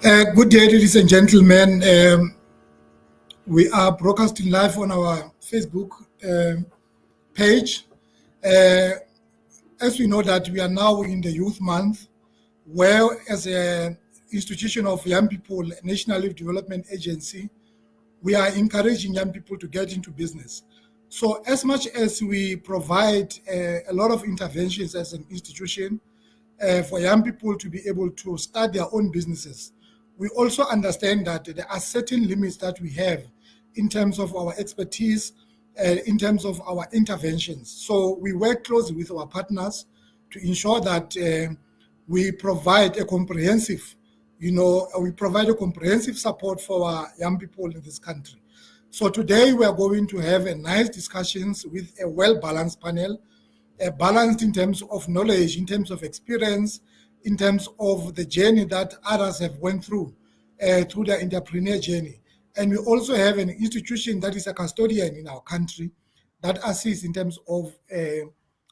Good day, ladies and gentlemen. We are broadcasting live on our Facebook page. As we know that we are now in the Youth Month, where as an institution of young people, National Youth Development Agency, we are encouraging young people to get into business. So as much as we provide a lot of interventions as an institution for young people to be able to start their own businesses, we also understand that there are certain limits that we have in terms of our expertise, in terms of our interventions. So we work closely with our partners to ensure that we provide a comprehensive, support for our young people in this country. So today we are going to have a nice discussions with a well-balanced panel, balanced in terms of knowledge, in terms of experience, in terms of the journey that others have went through their entrepreneur journey. And we also have an institution that is a custodian in our country that assists in terms of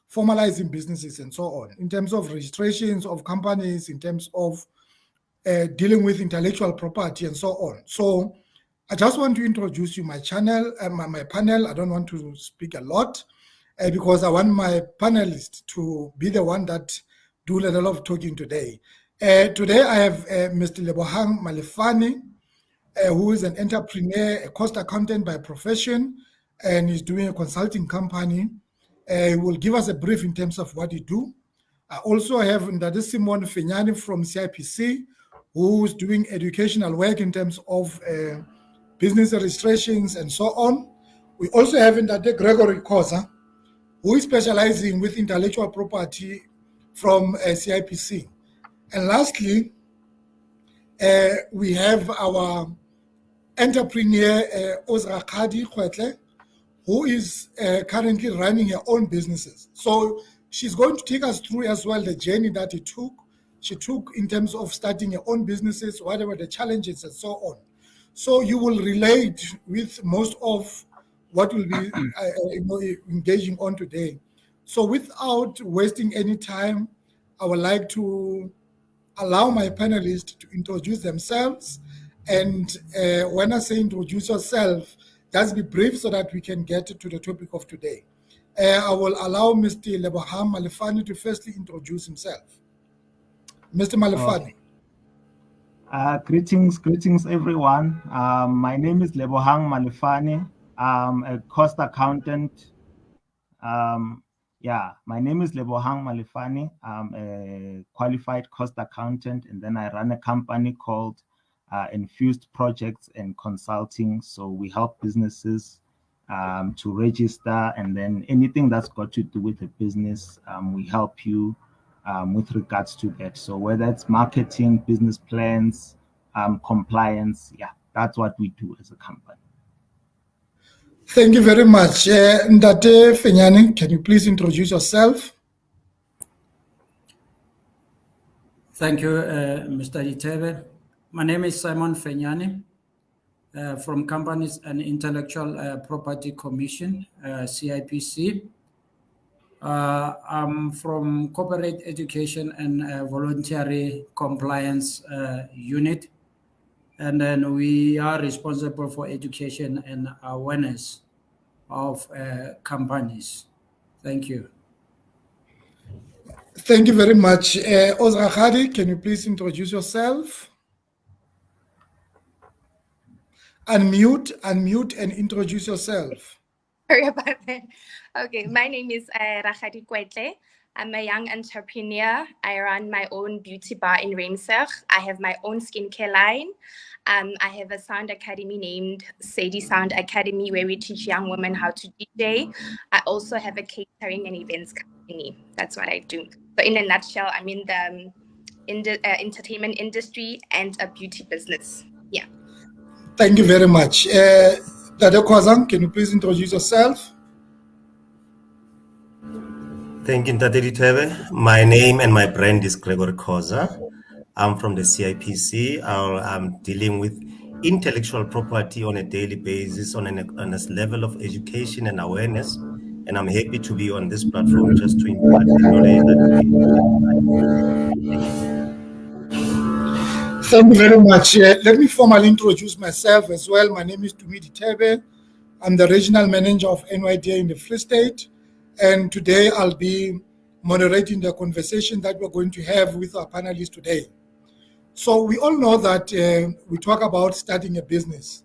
formalizing businesses and so on, in terms of registrations of companies, in terms of dealing with intellectual property and so on. So I just want to introduce you my channel, my panel. I don't want to speak a lot because I want my panelists to be the one that do a lot of talking today. Today I have Mr. Lebohang Malefane, who is an entrepreneur, a cost accountant by profession, and is doing a consulting company. He will give us a brief in terms of what he do. I also have Ndade Simon Fenyane from CIPC, who is doing educational work in terms of business registrations and so on. We also have Ndade Gregory Khoza, who is specializing with intellectual property from CIPC. And lastly, we have our entrepreneur, Ozrakadi Khwetle, who is currently running her own businesses. So she's going to take us through as well the journey that she took in terms of starting her own businesses, whatever the challenges and so on. So you will relate with most of what we'll be engaging on today. So without wasting any time, I would like to allow my panelists to introduce themselves. And when I say introduce yourself, just be brief so that we can get to the topic of today. I will allow Mr. Lebohang Malefane to firstly introduce himself. Mr. Malefane. Greetings everyone. My name is Lebohang Malefane. I'm a cost accountant. My name is Lebohang Malefane. I'm a qualified cost accountant, and then I run a company called Infused Projects and Consulting. So we help businesses to register, and then anything that's got to do with the business, we help you with regards to that. So whether it's marketing, business plans, compliance, that's what we do as a company. Thank you very much. Ndade Fenyane, can you please introduce yourself? Thank you, Mr. Itebe. My name is Simon Fenyane from Companies and Intellectual Property Commission, CIPC. I'm from Corporate Education and Voluntary Compliance Unit. And then we are responsible for education and awareness of companies. Thank you. Thank you very much. Ozrakadi, can you please introduce yourself? Unmute and introduce yourself. Sorry about that. Okay, my name is Rakhadi Kwetle. I'm a young entrepreneur. I run my own beauty bar in Rensburg. I have my own skincare line. I have a sound academy named Sadie Sound Academy, where we teach young women how to DJ. I also have a catering and events company. That's what I do. So in a nutshell, I'm in the entertainment industry and a beauty business. Yeah. Thank you very much. Ndade Khoza, can you please introduce yourself? Thank you, Ndade Itebe. My name and my brand is Gregory Khoza. I'm from the CIPC. I'm dealing with intellectual property on a daily basis on a level of education and awareness. And I'm happy to be on this platform just to impart the knowledge that Thank you very much. Let me formally introduce myself as well. My name is NYDA. I'm the regional manager of NYDA in the Free State. And today I'll be moderating the conversation that we're going to have with our panelists today. So we all know that we talk about starting a business.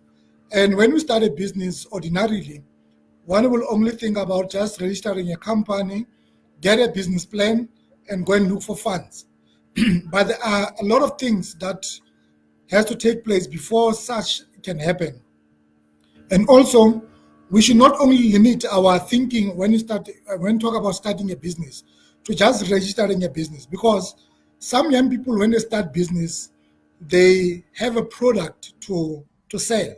And when we start a business, ordinarily, one will only think about just registering a company, get a business plan, and go and look for funds. But there are a lot of things that has to take place before such can happen. And also, we should not only limit our thinking when talk about starting a business to just registering a business, because some young people, when they start business, they have a product to sell.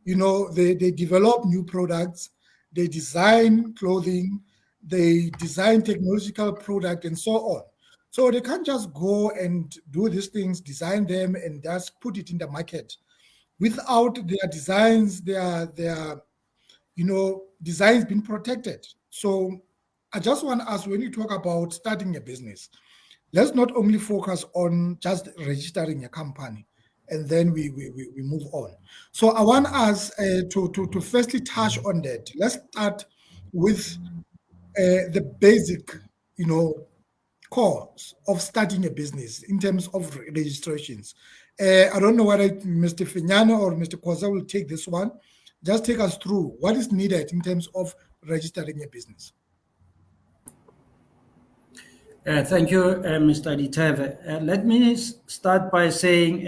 You know, they develop new products, they design clothing, they design technological product and so on. So they can't just go and do these things, design them and just put it in the market without their designs, their designs being protected. So I just want to ask, when you talk about starting a business, let's not only focus on just registering a company and then we move on. So I want us to firstly touch on that. Let's start with the basic, cause of starting a business in terms of registrations. I don't know whether Mr. Finyano or Mr. Koza will take this one. Just take us through what is needed in terms of registering a business. Thank you, Mr. Diteve. Let me start by saying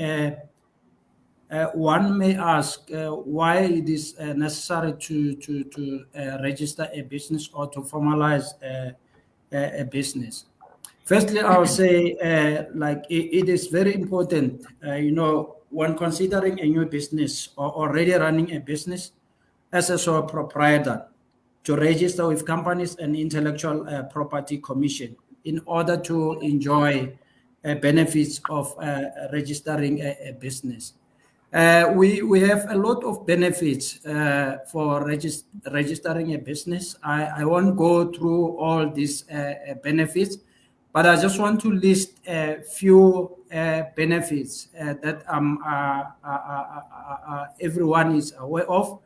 one may ask why it is necessary to register a business or to formalize a business. Firstly, I'll say it is very important, when considering a new business or already running a business as a sole proprietor, to register with Companies and Intellectual Property Commission in order to enjoy benefits of registering a business. We have a lot of benefits for registering a business. I won't go through all these benefits, but I just want to list a few benefits that everyone is aware of.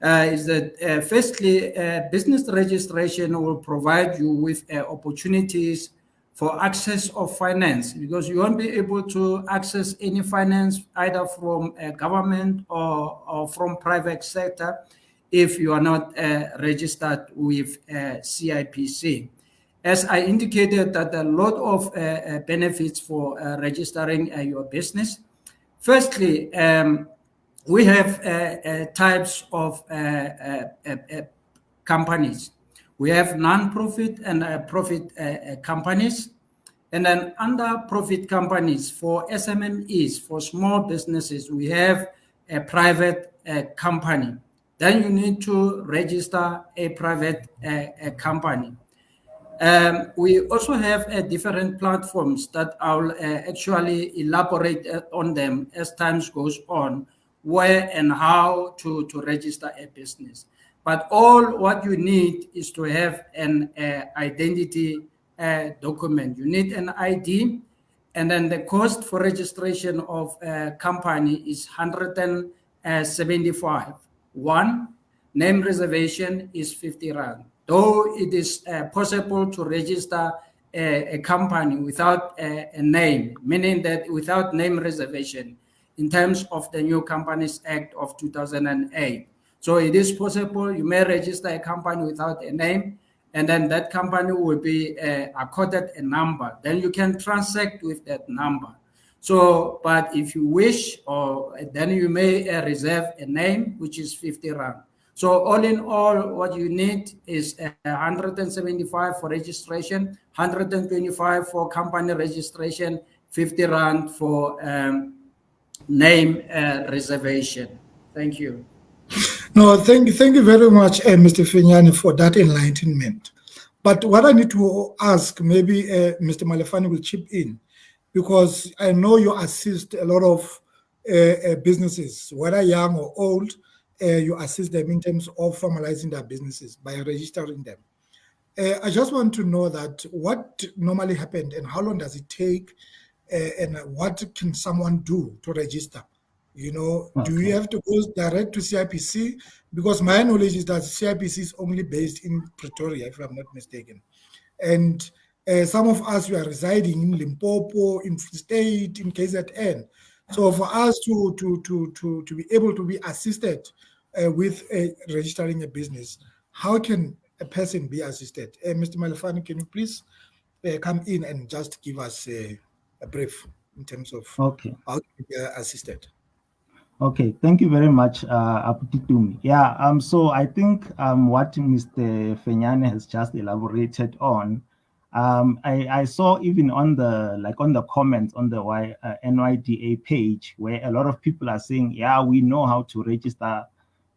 Is that firstly, business registration will provide you with opportunities for access of finance, because you won't be able to access any finance either from government or from private sector if you are not registered with CIPC. As I indicated, that a lot of benefits for registering your business. Firstly, we have types of companies. We have non-profit and profit companies. And then under profit companies, for SMMEs, for small businesses, we have a private company. Then you need to register a private company. We also have different platforms that I'll actually elaborate on them as time goes on, where and how to register a business. But all what you need is to have an identity document. You need an ID, and then the cost for registration of a company is 175. One, name reservation is 50 Rand. Though it is possible to register a company without a name, meaning that without name reservation, in terms of the New Companies Act of 2008. So it is possible you may register a company without a name, and then that company will be accorded a number. Then you can transact with that number. So, but if you wish, then you may reserve a name, which is 50 Rand. So all in all, what you need is 175 for registration, 125 for company registration, 50 Rand for name reservation. Thank you. No, thank you very much, Mr. Finyani, for that enlightenment. But what I need to ask, maybe Mr. Malefane will chip in, because I know you assist a lot of businesses, whether young or old, you assist them in terms of formalizing their businesses by registering them. I just want to know that what normally happened and how long does it take and what can someone do to register? You know, do Okay. you have to go direct to CIPC? Because my knowledge is that CIPC is only based in Pretoria, if I'm not mistaken. And some of us, we are residing in Limpopo, in Free State, in KZN. So for us to be able to be assisted with registering a business, how can a person be assisted? Mr. Malefane, can you please come in and just give us a brief in terms of Okay. how to be assisted? Okay, thank you very much, Aputitumi. Yeah, so I think what Mr. Fenyane has just elaborated on, I saw even on the comments on the NYDA page where a lot of people are saying, yeah, we know how to register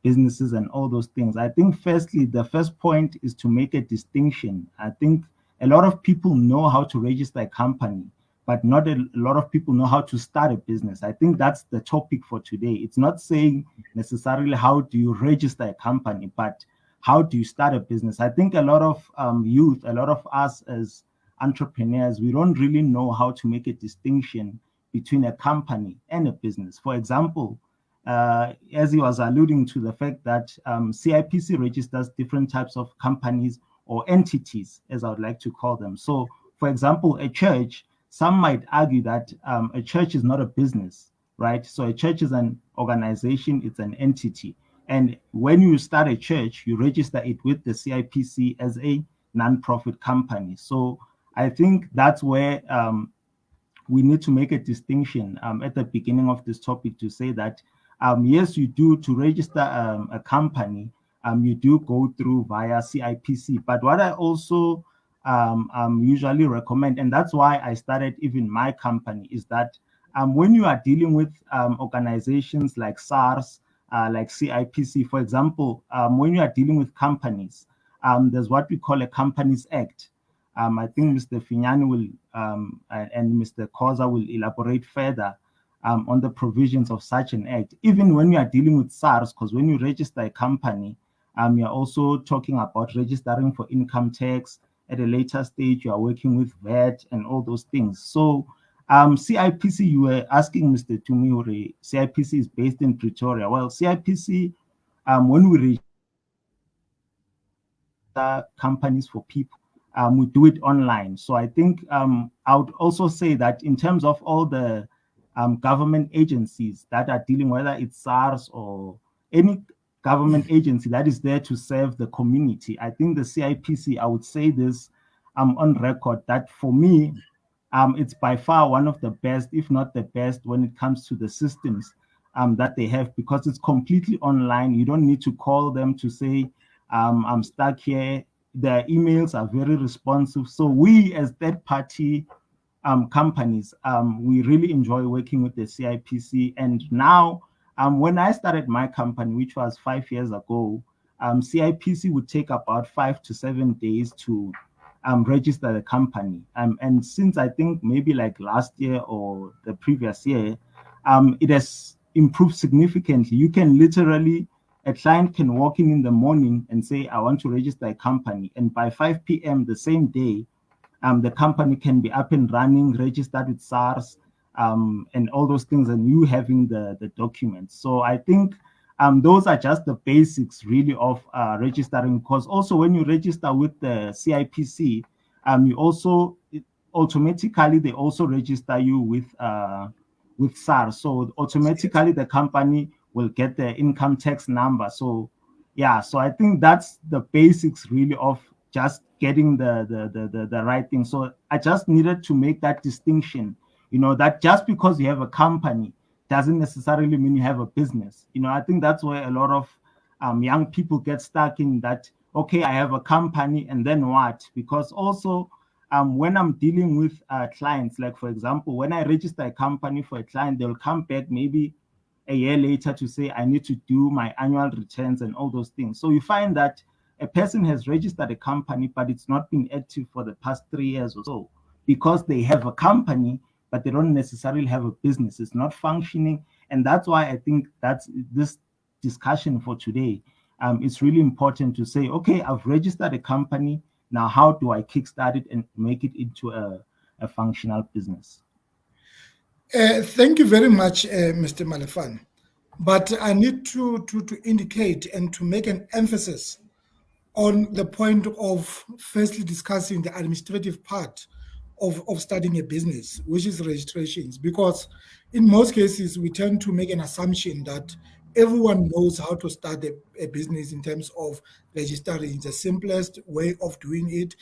businesses and all those things. I think firstly, the first point is to make a distinction. I think a lot of people know how to register a company, but not a lot of people know how to start a business. I think that's the topic for today. It's not saying necessarily how do you register a company, but how do you start a business? I think a lot of youth, a lot of us as entrepreneurs, we don't really know how to make a distinction between a company and a business. For example, as he was alluding to the fact that CIPC registers different types of companies or entities, as I would like to call them. So, for example, a church, some might argue that a church is not a business, right? So a church is an organization, it's an entity. And when you start a church, you register it with the CIPC as a non-profit company. So I think that's where we need to make a distinction at the beginning of this topic to say that, yes, you do to register a company, you do go through via CIPC. But what I also usually recommend, and that's why I started even my company, is that when you are dealing with organizations like SARS, like CIPC, for example, when you are dealing with companies, there's what we call a Companies Act. I think Mr. Finyani will and Mr. Khoza will elaborate further on the provisions of such an act. Even when you are dealing with SARS, because when you register a company, you're also talking about registering for income tax. At a later stage, you are working with VAT and all those things. So CIPC, you were asking Mr. Tumiuri, CIPC is based in Pretoria. Well, CIPC, when we register companies for people, we do it online. So I think I would also say that in terms of all the government agencies that are dealing, whether it's SARS or any government agency that is there to serve the community, I think the CIPC, I would say this on record, that for me, it's by far one of the best, if not the best, when it comes to the systems that they have, because it's completely online. You don't need to call them to say, I'm stuck here. Their emails are very responsive. So we as third-party companies, we really enjoy working with the CIPC. And now, when I started my company, which was 5 years ago, CIPC would take about 5 to 7 days to register the company. And since I think maybe like last year or the previous year, it has improved significantly. You can literally, a client can walk in the morning and say, I want to register a company. And by 5 p.m. the same day, the company can be up and running, registered with SARS, and all those things, and you having the documents. So I think those are just the basics really of registering, because also when you register with the CIPC, you also automatically, they also register you with SARS. So automatically the company will get the income tax number. So yeah, so I think that's the basics really of just getting the right thing. So I just needed to make that distinction, that just because you have a company doesn't necessarily mean you have a business. I think that's where a lot of young people get stuck in that, okay, I have a company and then what? Because also when I'm dealing with clients, like for example, when I register a company for a client, they'll come back maybe a year later to say, I need to do my annual returns and all those things. So you find that a person has registered a company, but it's not been active for the past 3 years or so because they have a company, but they don't necessarily have a business. It's not functioning. And that's why I think that's this discussion for today. It's really important to say, okay, I've registered a company. Now, how do I kickstart it and make it into a functional business? Thank you very much, Mr. Malefane. But I need to indicate and to make an emphasis on the point of firstly discussing the administrative part of starting a business, which is registrations, because in most cases we tend to make an assumption that everyone knows how to start a business in terms of registering. It's the simplest way of doing it,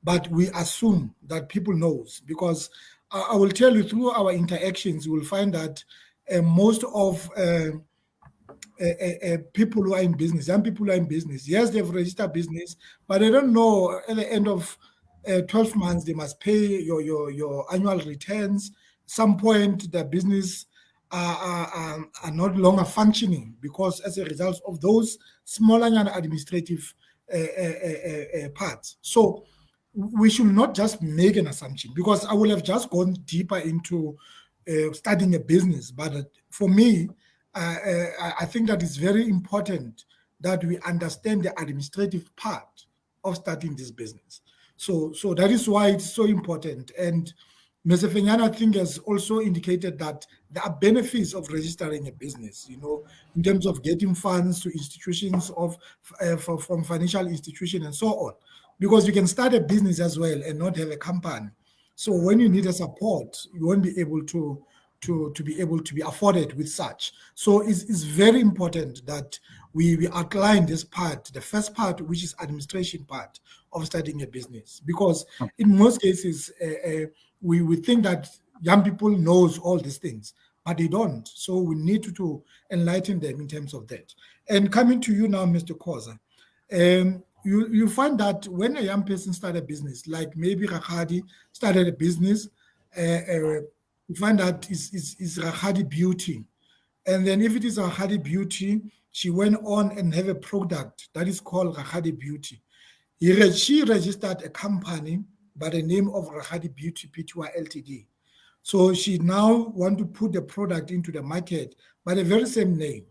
but we assume that people knows, because I will tell you through our interactions, you will find that most of people who are in business, young people who are in business, yes, they've registered business, but they don't know at the end of 12 months they must pay your annual returns. Some point the business are not longer functioning because as a result of those smaller and administrative parts. So we should not just make an assumption, because I will have just gone deeper into starting a business. But for me, I think that it's very important that we understand the administrative part of starting this business. So that is why it's so important. And Mr. Fenyana, I think, has also indicated that there are benefits of registering a business, in terms of getting funds to institutions from financial institutions and so on, because you can start a business as well and not have a company. So when you need a support, you won't be able to be able to be afforded with such. So it's very important that we outline this part, the first part, which is administration part of starting a business, because in most cases we think that young people knows all these things, but they don't. So we need to enlighten them in terms of that. And coming to you now, Mr. Khoza, you find that when a young person starts a business, like maybe Rakgadi started a business, you find that is Rakgadi Beauty. And then if it is Rakgadi Beauty, she went on and have a product that is called Rakgadi Beauty. She registered a company by the name of Rakgadi Beauty Pty Ltd. So she now want to put the product into the market by the very same name.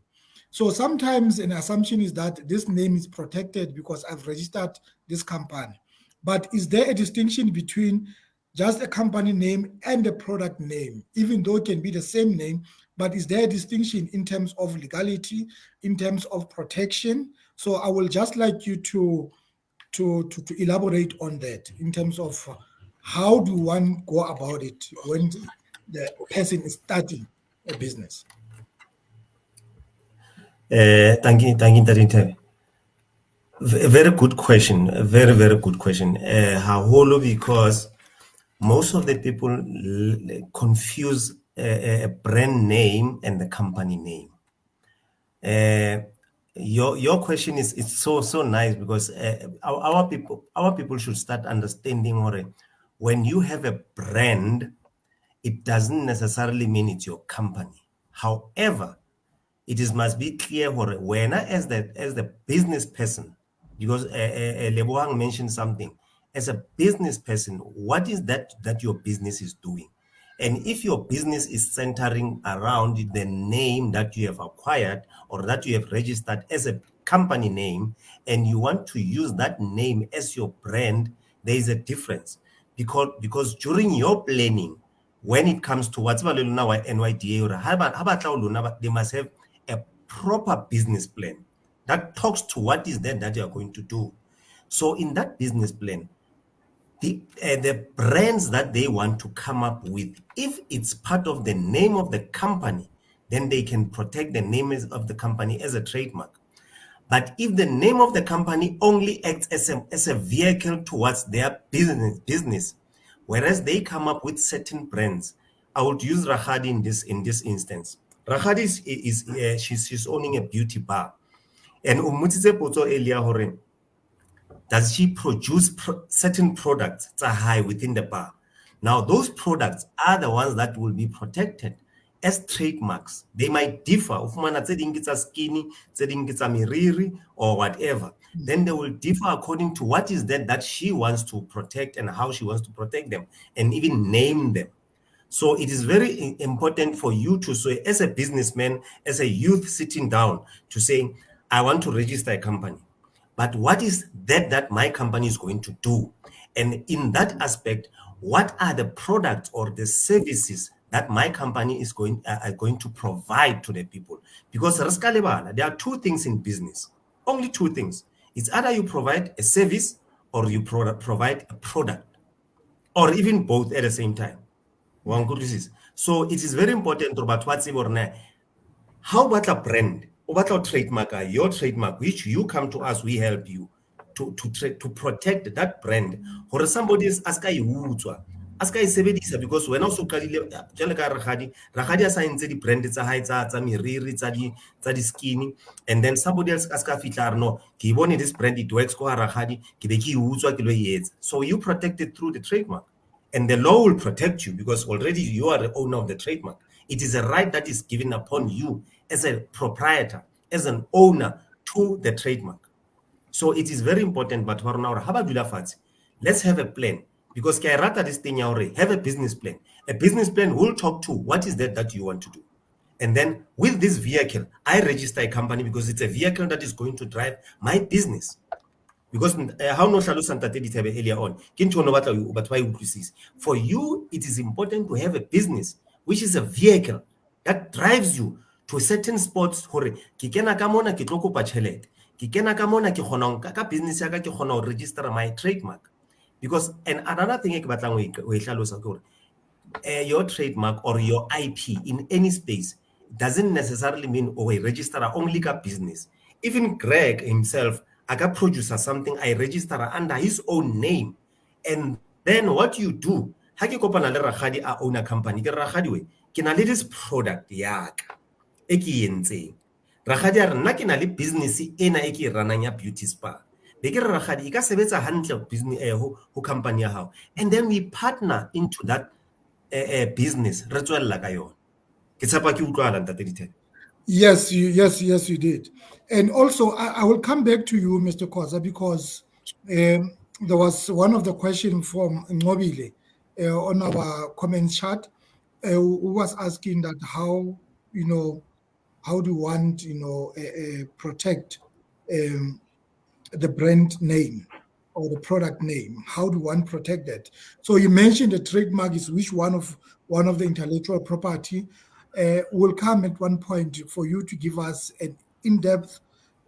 So sometimes an assumption is that this name is protected because I've registered this company. But is there a distinction between just a company name and a product name, even though it can be the same name? But is there a distinction in terms of legality, in terms of protection? So I will just like you to elaborate on that in terms of how do one go about it when the person is starting a business. Thank you, Ntate. A very good question. A very, very good question. Haholo, because most of the people confuse a brand name and the company name. Your question is so nice, because our people should start understanding, or when you have a brand, it doesn't necessarily mean it's your company. However, it must be clear when as the business person, because Lebohang mentioned something. As a business person, what is that your business is doing? And if your business is centering around the name that you have acquired or that you have registered as a company name, and you want to use that name as your brand, there is a difference. Because during your planning, when it comes to what's now NYDA, they must have a proper business plan that talks to what is that you are going to do. So in that business plan, the brands that they want to come up with, if it's part of the name of the company, then they can protect the name of the company as a trademark. But if the name of the company only acts as a vehicle towards their business, whereas they come up with certain brands, I would use Rakgadi in this instance. Rakgadi she's owning a beauty bar, and Umutise Poto earlier, does she produce certain products that are high within the bar? Now, those products are the ones that will be protected as trademarks. They might differ. If skinny, miriri, or whatever. Then they will differ according to what is that she wants to protect and how she wants to protect them, and even name them. So it is very important for you to say, as a businessman, as a youth sitting down, to say, I want to register a company. But what is that my company is going to do? And in that aspect, what are the products or the services that my company is going to provide to the people. Because there are two things in business, only two things. It's either you provide a service or you provide a product, or even both at the same time. So it is very important to how about a brand, about a trademark, your trademark, which you come to us, we help you to protect that brand. Or somebody is ask because when also Ragadi assigns the brand it's a high mirror, skinny, and then somebody else ask no, this brand it works so you protect it through the trademark. And the law will protect you because already you are the owner of the trademark. It is a right that is given upon you as a proprietor, as an owner to the trademark. So it is very important, but let's have a plan. Because this thing have a business plan. A business plan will talk to what is that you want to do. And then with this vehicle, I register a company because it's a vehicle that is going to drive my business. Because how no earlier on, for you, it is important to have a business which is a vehicle that drives you to certain spots. Business register my trademark. Because and another thing your trademark or your IP in any space doesn't necessarily mean register only a business. Even Greg himself, I got producer something, I register under his own name. And then what you do, I own a company, this product yak. Ragadi business ena rananya beauty spa. Ragadi business company and then we partner into that business. Yes, you did. And also, I will come back to you, Mr. Khoza, because there was one of the questions from Ngobile on our comment chat who was asking that how do you want, protect the brand name or the product name? How do one protect that? So you mentioned the trademark is which one of the intellectual property. Will come at one point for you to give us an in-depth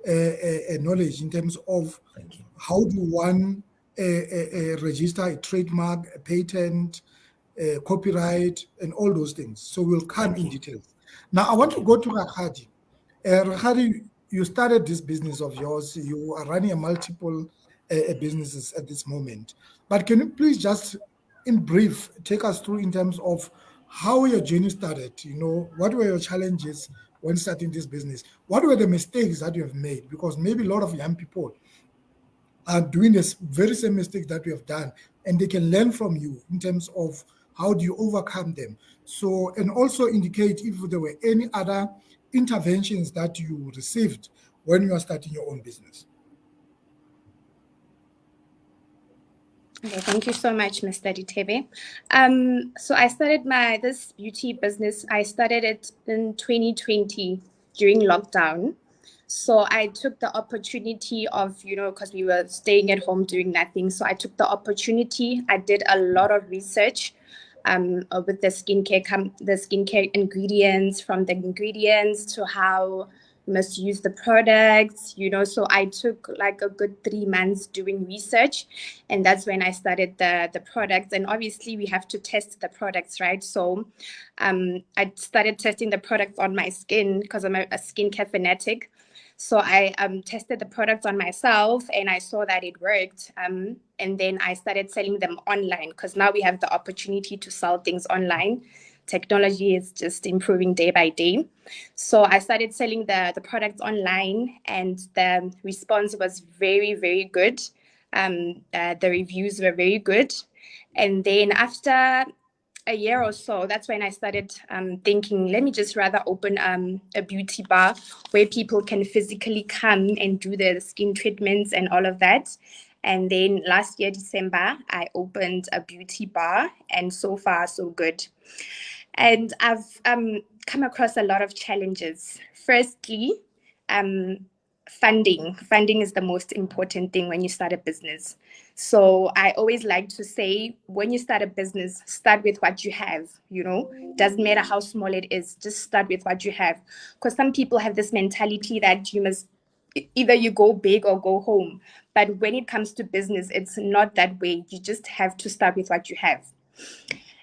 knowledge in terms of how do one register a trademark, a patent, copyright, and all those things. So we'll come in details. Now I want to go to Ragadi. Ragadi, you started this business of yours. You are running a multiple businesses at this moment. But can you please just, in brief, take us through in terms of how your journey started? What were your challenges when starting this business? What were the mistakes that you have made? Because maybe a lot of young people are doing this very same mistakes that we have done, and they can learn from you in terms of how do you overcome them. So, and also indicate if there were any other interventions that you received when you are starting your own business. Okay, thank you so much, Mr. Ditebe. So I started this beauty business. I started it in 2020 during lockdown. So I took the opportunity of, because we were staying at home doing nothing. So I took the opportunity. I did a lot of research with the skincare ingredients, from the ingredients to how must use the products, so I took like a good 3 months doing research, and that's when I started the products. And obviously we have to test the products, right? So I started testing the products on my skin because I'm a skincare fanatic. So I tested the products on myself and I saw that it worked. And then I started selling them online because now we have the opportunity to sell things online. Technology is just improving day by day. So I started selling the products online and the response was very, very good. The reviews were very good. And then after a year or so, that's when I started thinking, let me just rather open a beauty bar where people can physically come and do their skin treatments and all of that. And then last year, December, I opened a beauty bar, and so far, so good. And I've come across a lot of challenges. Firstly, funding is the most important thing when you start a business. So I always like to say, when you start a business, start with what you have. Doesn't matter how small it is, just start with what you have. Because some people have this mentality that you must either you go big or go home. But when it comes to business, it's not that way. You just have to start with what you have.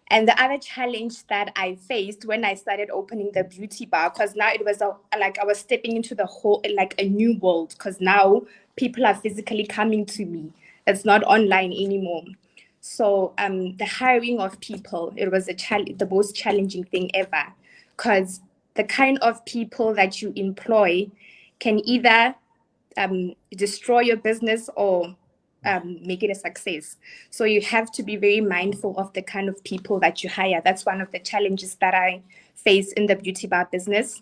And the other challenge that I faced when I started opening the beauty bar, because now it was like I was stepping into the whole, like a new world, because now people are physically coming to me. It's not online anymore. So the hiring of people, it was the most challenging thing ever, because the kind of people that you employ can either destroy your business or make it a success. So you have to be very mindful of the kind of people that you hire. That's one of the challenges that I face in the beauty bar business.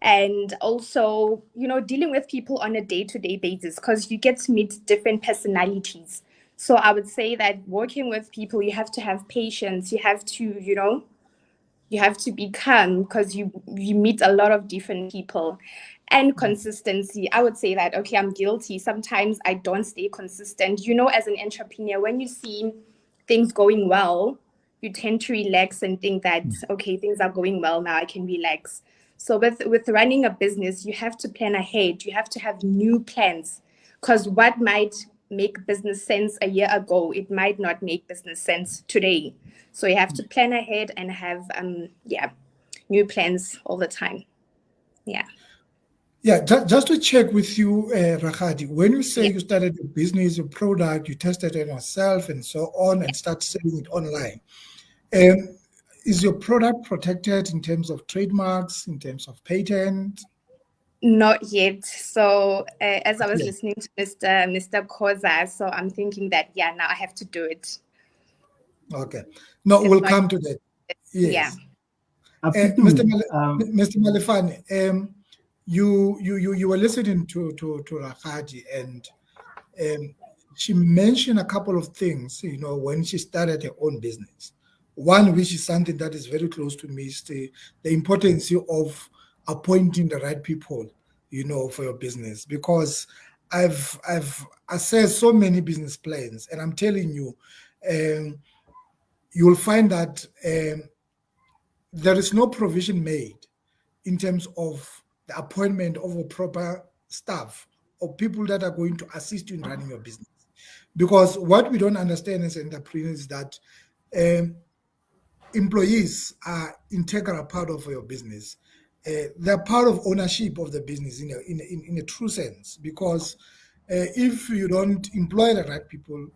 And also, dealing with people on a day-to-day basis, because you get to meet different personalities. So I would say that working with people, you have to have patience. You have to, you have to be calm, because you meet a lot of different people. And consistency, I would say that, okay, I'm guilty. Sometimes I don't stay consistent. As an entrepreneur, when you see things going well, you tend to relax and think that, okay, things are going well now, I can relax. So with running a business, you have to plan ahead. You have to have new plans, because what might make business sense a year ago, it might not make business sense today. So you have to plan ahead and have new plans all the time. Yeah, just to check with you, Rakhadi, when you say you started your business, your product, you tested it yourself and so on, and start selling it online, is your product protected in terms of trademarks, in terms of patent? Not yet. So as I was listening to Mr. Koza, so I'm thinking that, now I have to do it. Okay. No, we'll come to that. Yes. Mr. Malefane, you were listening to Rakhadi, and she mentioned a couple of things, when she started her own business. One, which is something that is very close to me, is the importance of appointing the right people, for your business. Because I've assessed so many business plans, and I'm telling you, you'll find that there is no provision made in terms of the appointment of a proper staff or people that are going to assist you in running your business. Because what we don't understand as entrepreneurs is that employees are integral part of your business. They're part of ownership of the business in a true sense. Because if you don't employ the right people,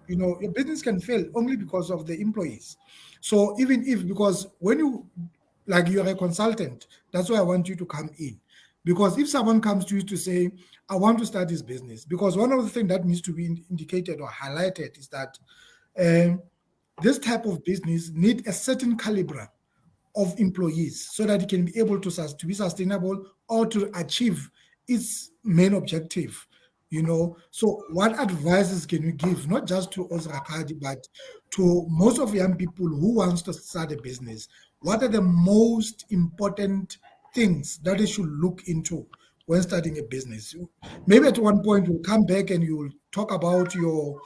your business can fail only because of the employees. So because when you're a consultant, that's why I want you to come in. Because if someone comes to you to say, I want to start this business, because one of the things that needs to be indicated or highlighted is that this type of business need a certain caliber of employees so that it can be able to be sustainable or to achieve its main objective. So what advices can you give, not just to us Rakhadi, but to most of young people who wants to start a business? What are the most important things that they should look into when starting a business? Maybe at one point we'll come back and you'll talk about your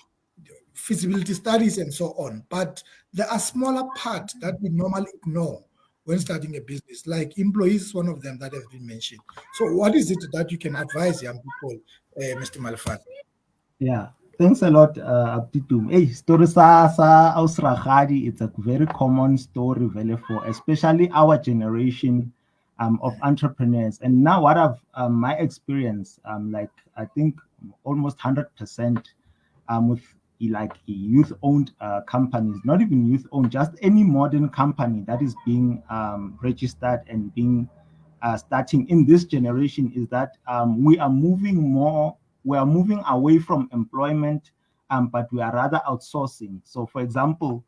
feasibility studies and so on, but there are smaller parts that we normally ignore when starting a business, like employees, one of them that have been mentioned. So what is it that you can advise young people, Mr. Malefane? Yeah, thanks a lot, Abditum. Hey, story sa Ausrachadi, it's a very common story, really, for especially our generation of entrepreneurs. And now what I've my experience, like I think almost 100% with like youth-owned companies, not even youth-owned, just any modern company that is being registered and being starting in this generation, is that we are moving away from employment, but we are rather outsourcing. So for example,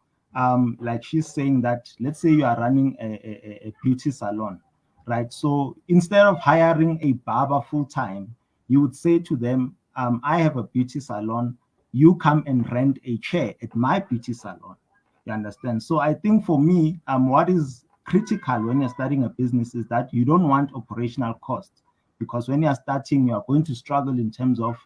like she's saying that, let's say you are running a beauty salon, right? So instead of hiring a barber full-time, you would say to them, I have a beauty salon, you come and rent a chair at my beauty salon. You understand? So I think for me, what is critical when you're starting a business is that you don't want operational costs. because when you are starting, you are going to struggle in terms of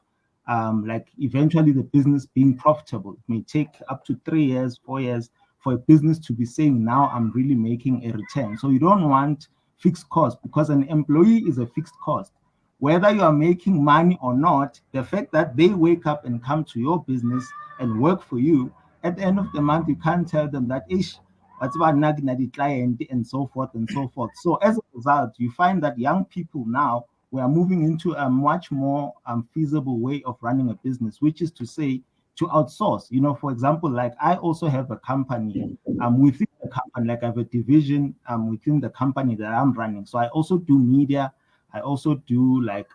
like eventually the business being profitable. It may take up to 3 years, 4 years for a business to be saying, now I'm really making a return. So you don't want fixed cost, because an employee is a fixed cost. Whether you are making money or not, the fact that they wake up and come to your business and work for you, at the end of the month, you can't tell them that, ish, what's about the client, and so forth and so forth. So as a result, you find that young people now, we are moving into a much more feasible way of running a business, which is to say, to outsource. You know, for example, like I also have a company within the company, like I have a division within the company that I'm running. So I also do media. I also do like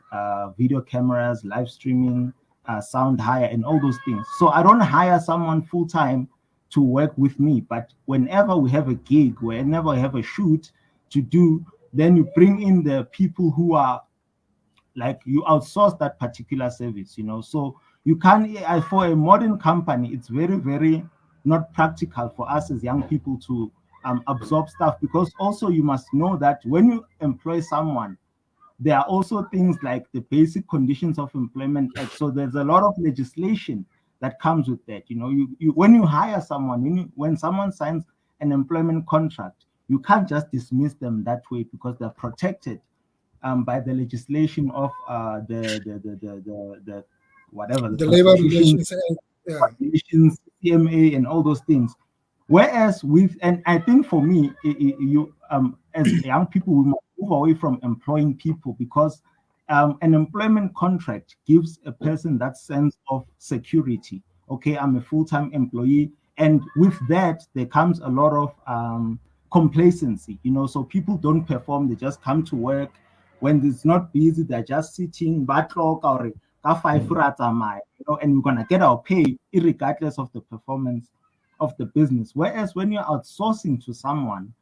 video cameras, live streaming, sound hire, and all those things. So I don't hire someone full time to work with me, but whenever we have a gig, whenever we have a shoot to do, then you bring in the people who are like, you outsource that particular service, you know. So you can, for a modern company, it's very, very not practical for us as young people to absorb stuff, because also you must know that when you employ someone, there are also things like the Basic Conditions of Employment Act. So there's a lot of legislation that comes with that. You know, you when you hire someone, when someone signs an employment contract, you can't just dismiss them that way, because they're protected by the legislation of the whatever, the Labor Relations Act, regulations, CMA, and all those things. Whereas and I think for me, you as young people, we must move away from employing people, because an employment contract gives a person that sense of security. Okay, I'm a full-time employee, and with that there comes a lot of complacency. You know, so people don't perform; they just come to work. When it's not busy, they're just sitting, backlog or you know, and we're gonna get our pay regardless of the performance of the business. Whereas when you're outsourcing to someone,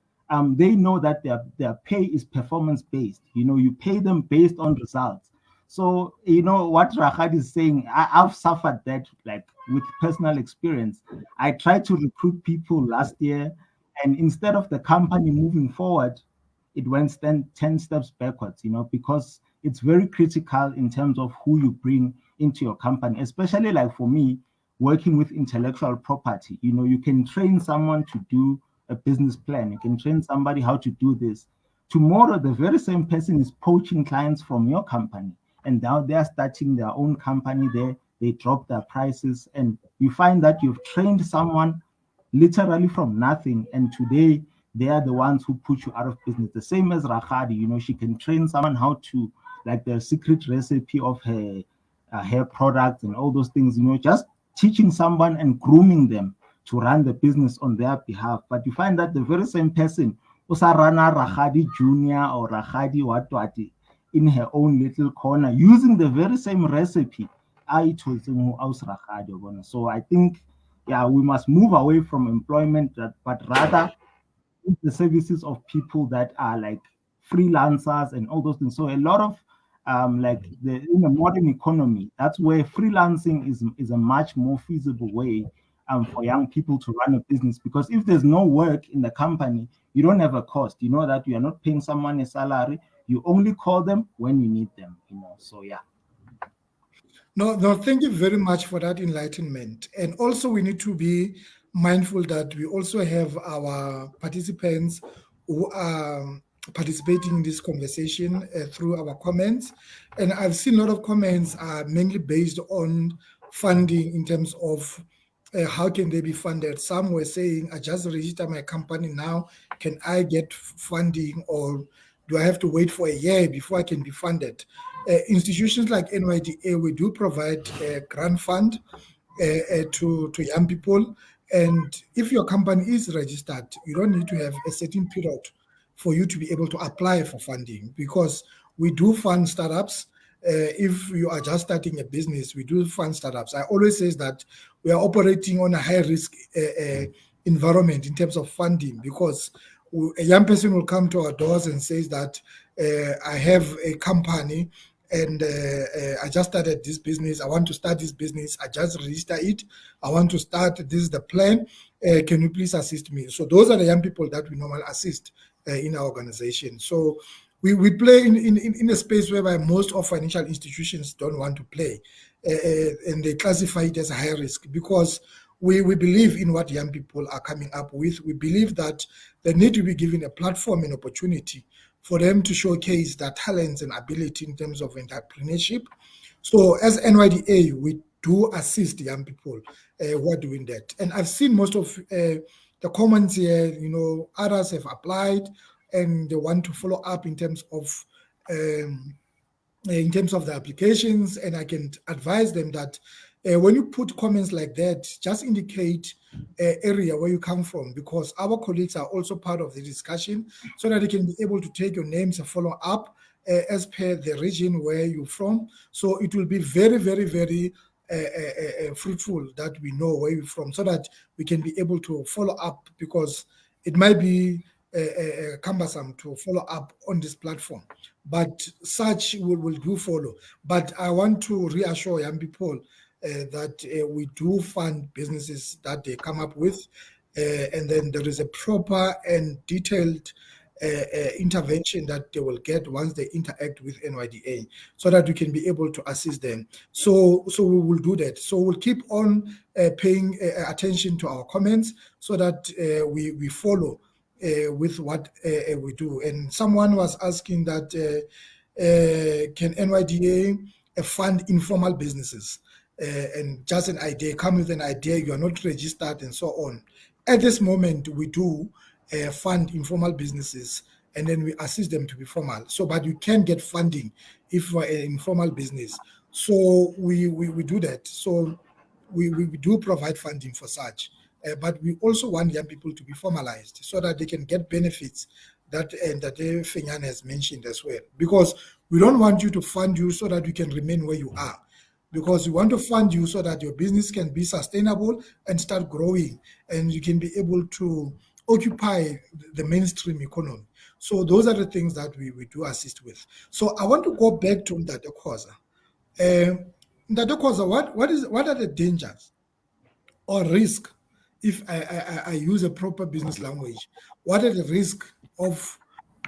they know that their pay is performance based. You know, you pay them based on results. So you know what Raghad is saying. I've suffered that, like with personal experience. I tried to recruit people last year, and instead of the company moving forward, it went 10 steps backwards, you know, because it's very critical in terms of who you bring into your company, especially like for me, working with intellectual property. You know, you can train someone to do a business plan. You can train somebody how to do this. Tomorrow, the very same person is poaching clients from your company, and now they're starting their own company there. They drop their prices, and you find that you've trained someone literally from nothing, and today they are the ones who put you out of business. The same as Raghadi, you know, she can train someone how to, like the secret recipe of her hair products and all those things, you know, just teaching someone and grooming them to run the business on their behalf. But you find that the very same person, Usarana Raghadi Junior or Raghadi Watwati, in her own little corner, using the very same recipe. So I think, yeah, we must move away from employment, but rather the services of people that are like freelancers and all those things. So a lot of like in the modern economy, that's where freelancing is a much more feasible way for young people to run a business, because if there's no work in the company, you don't have a cost. You know that you are not paying someone a salary. You only call them when you need them, you know. So yeah. No, thank you very much for that enlightenment. And also we need to be mindful that we also have our participants who are participating in this conversation through our comments. And I've seen a lot of comments are mainly based on funding in terms of how can they be funded. Some were saying, I just register my company now, can I get funding, or do I have to wait for a year before I can be funded? Institutions like NYDA, we do provide a grant fund to young people. And if your company is registered, you don't need to have a certain period for you to be able to apply for funding, because we do fund startups. If you are just starting a business, we do fund startups. I always say that we are operating on a high risk environment in terms of funding, because a young person will come to our doors and says that I have a company and I just started this business. I want to start this business. I just register it. I want to start. This is the plan. Can you please assist me? So those are the young people that we normally assist in our organization. So we play in a space whereby most of financial institutions don't want to play, and they classify it as a high risk because we believe in what young people are coming up with. We believe that they need to be given a platform and opportunity for them to showcase their talents and ability in terms of entrepreneurship. So as NYDA, we do assist young people who are doing that. And I've seen most of the comments here, you know, others have applied and they want to follow up in terms of the applications, and I can advise them that when you put comments like that, just indicate area where you come from, because our colleagues are also part of the discussion, so that they can be able to take your names and follow up as per the region where you're from. So it will be very, very, very fruitful that we know where you're from, so that we can be able to follow up, because it might be cumbersome to follow up on this platform, but such will do follow. But I want to reassure young people that we do fund businesses that they come up with, and then there is a proper and detailed intervention that they will get once they interact with NYDA, so that we can be able to assist them. So we will do that. So we'll keep on paying attention to our comments, so that we follow with what we do. And someone was asking that can NYDA fund informal businesses? And just an idea, come with an idea, you are not registered and so on. At this moment, we do fund informal businesses, and then we assist them to be formal. So, but you can get funding if you're an informal business. So we do that. So we do provide funding for such. But we also want young people to be formalized, so that they can get benefits that Fenyan has mentioned as well. Because we don't want you to fund you so that you can remain where you are. Because we want to fund you so that your business can be sustainable and start growing, and you can be able to occupy the mainstream economy. So those are the things that we do assist with. So I want to go back to Ndate Khoza. Ndate Khoza, what are the dangers or risk, if I use a proper business language? What are the risks of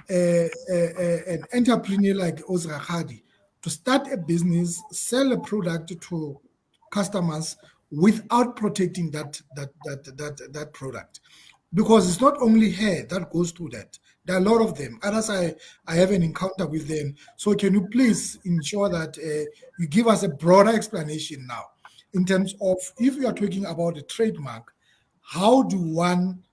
an entrepreneur like Ozrakhadi to start a business, sell a product to customers without protecting that product? Because it's not only her that goes through that. There are a lot of them. Others, I have an encounter with them. So can you please ensure that you give us a broader explanation now in terms of, if you are talking about a trademark, how do one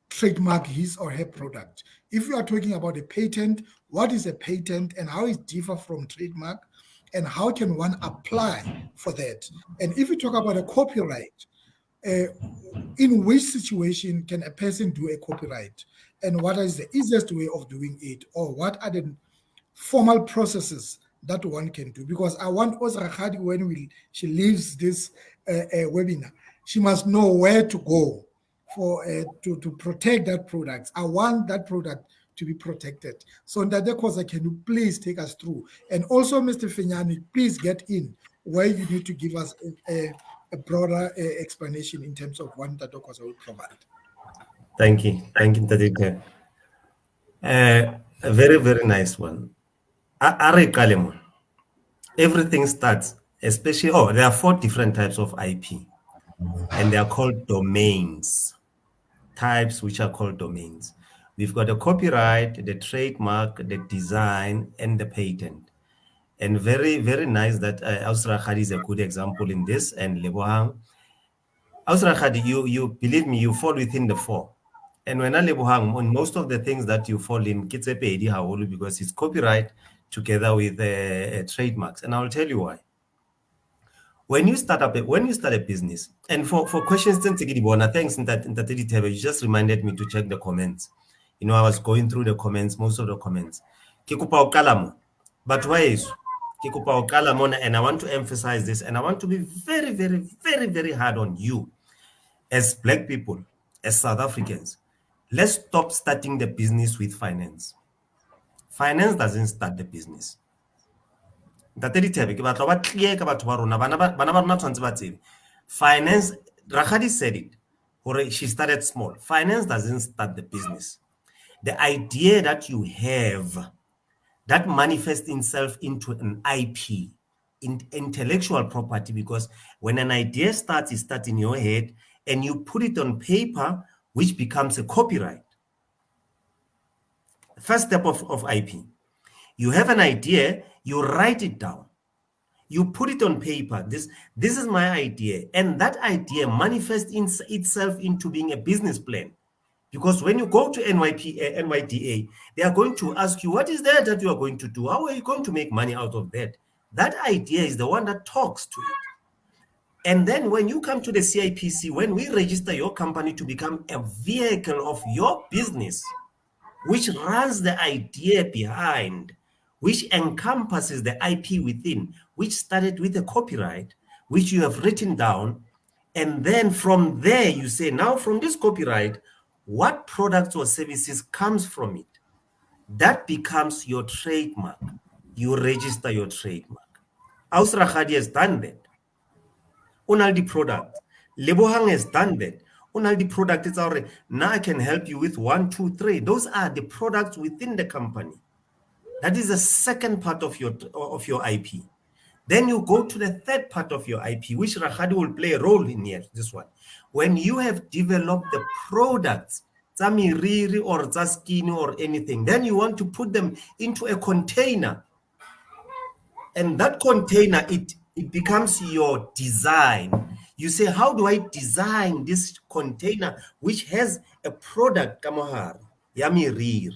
trademark his or her product? If you are talking about a patent, what is a patent and how it differs from trademark, and how can one apply for that? And if you talk about a copyright, in which situation can a person do a copyright, and what is the easiest way of doing it, or what are the formal processes that one can do? Because I want Ozrakhadi, when she leaves this webinar, she must know where to go for to protect that product. I want that product to be protected. So Ndate Khoza, can you please take us through? And also, Mr. Fenyani, please get in where you need to give us a broader explanation in terms of what Ndate Khoza will provide. Thank you, Ndate. A very, very nice one. Are Kalemo. Everything starts, especially, there are 4 different types of IP, and they are called domains. Types which are called domains. We've got the copyright, the trademark, the design, and the patent. And very, very nice that Ausra Khadi is a good example in this, and Lebohang. Ausra Khadi, you believe me, you fall within the 4. And when I Lebohang, on most of the things that you fall in, because it's copyright together with trademarks. And I'll tell you why. When you start a business, and for questions, thanks that you just reminded me to check the comments. You know, I was going through the comments, most of the comments. But why is and I want to emphasize this, and I want to be very, very, very, very hard on you as Black people, as South Africans. Let's stop starting the business with finance. Finance doesn't start the business. Finance, Rakhadi said it. She started small. Finance doesn't start the business. The idea that you have that manifests itself into an IP, intellectual property, because when an idea starts, it starts in your head and you put it on paper, which becomes a copyright. First step of IP. You have an idea, you write it down. You put it on paper. This is my idea. And that idea manifests itself into being a business plan. Because when you go to NYDA, they are going to ask you, what is that you are going to do? How are you going to make money out of that? That idea is the one that talks to it. And then when you come to the CIPC, when we register your company to become a vehicle of your business, which runs the idea behind, which encompasses the IP within, which started with a copyright, which you have written down. And then from there, you say, now from this copyright, what products or services comes from it? That becomes your trademark. You register your trademark. Ausra Khadi has done that. Unaldi product. Lebohang has done that. Unaldi product is already. Now I can help you with 1, 2, 3. Those are the products within the company. That is the second part of your IP. Then you go to the third part of your IP, which Rakhadi will play a role in here, this one. When you have developed the products, Riri or skin or anything, then you want to put them into a container. And that container, it becomes your design. You say, how do I design this container which has a product, Kamohar, Yami Rir?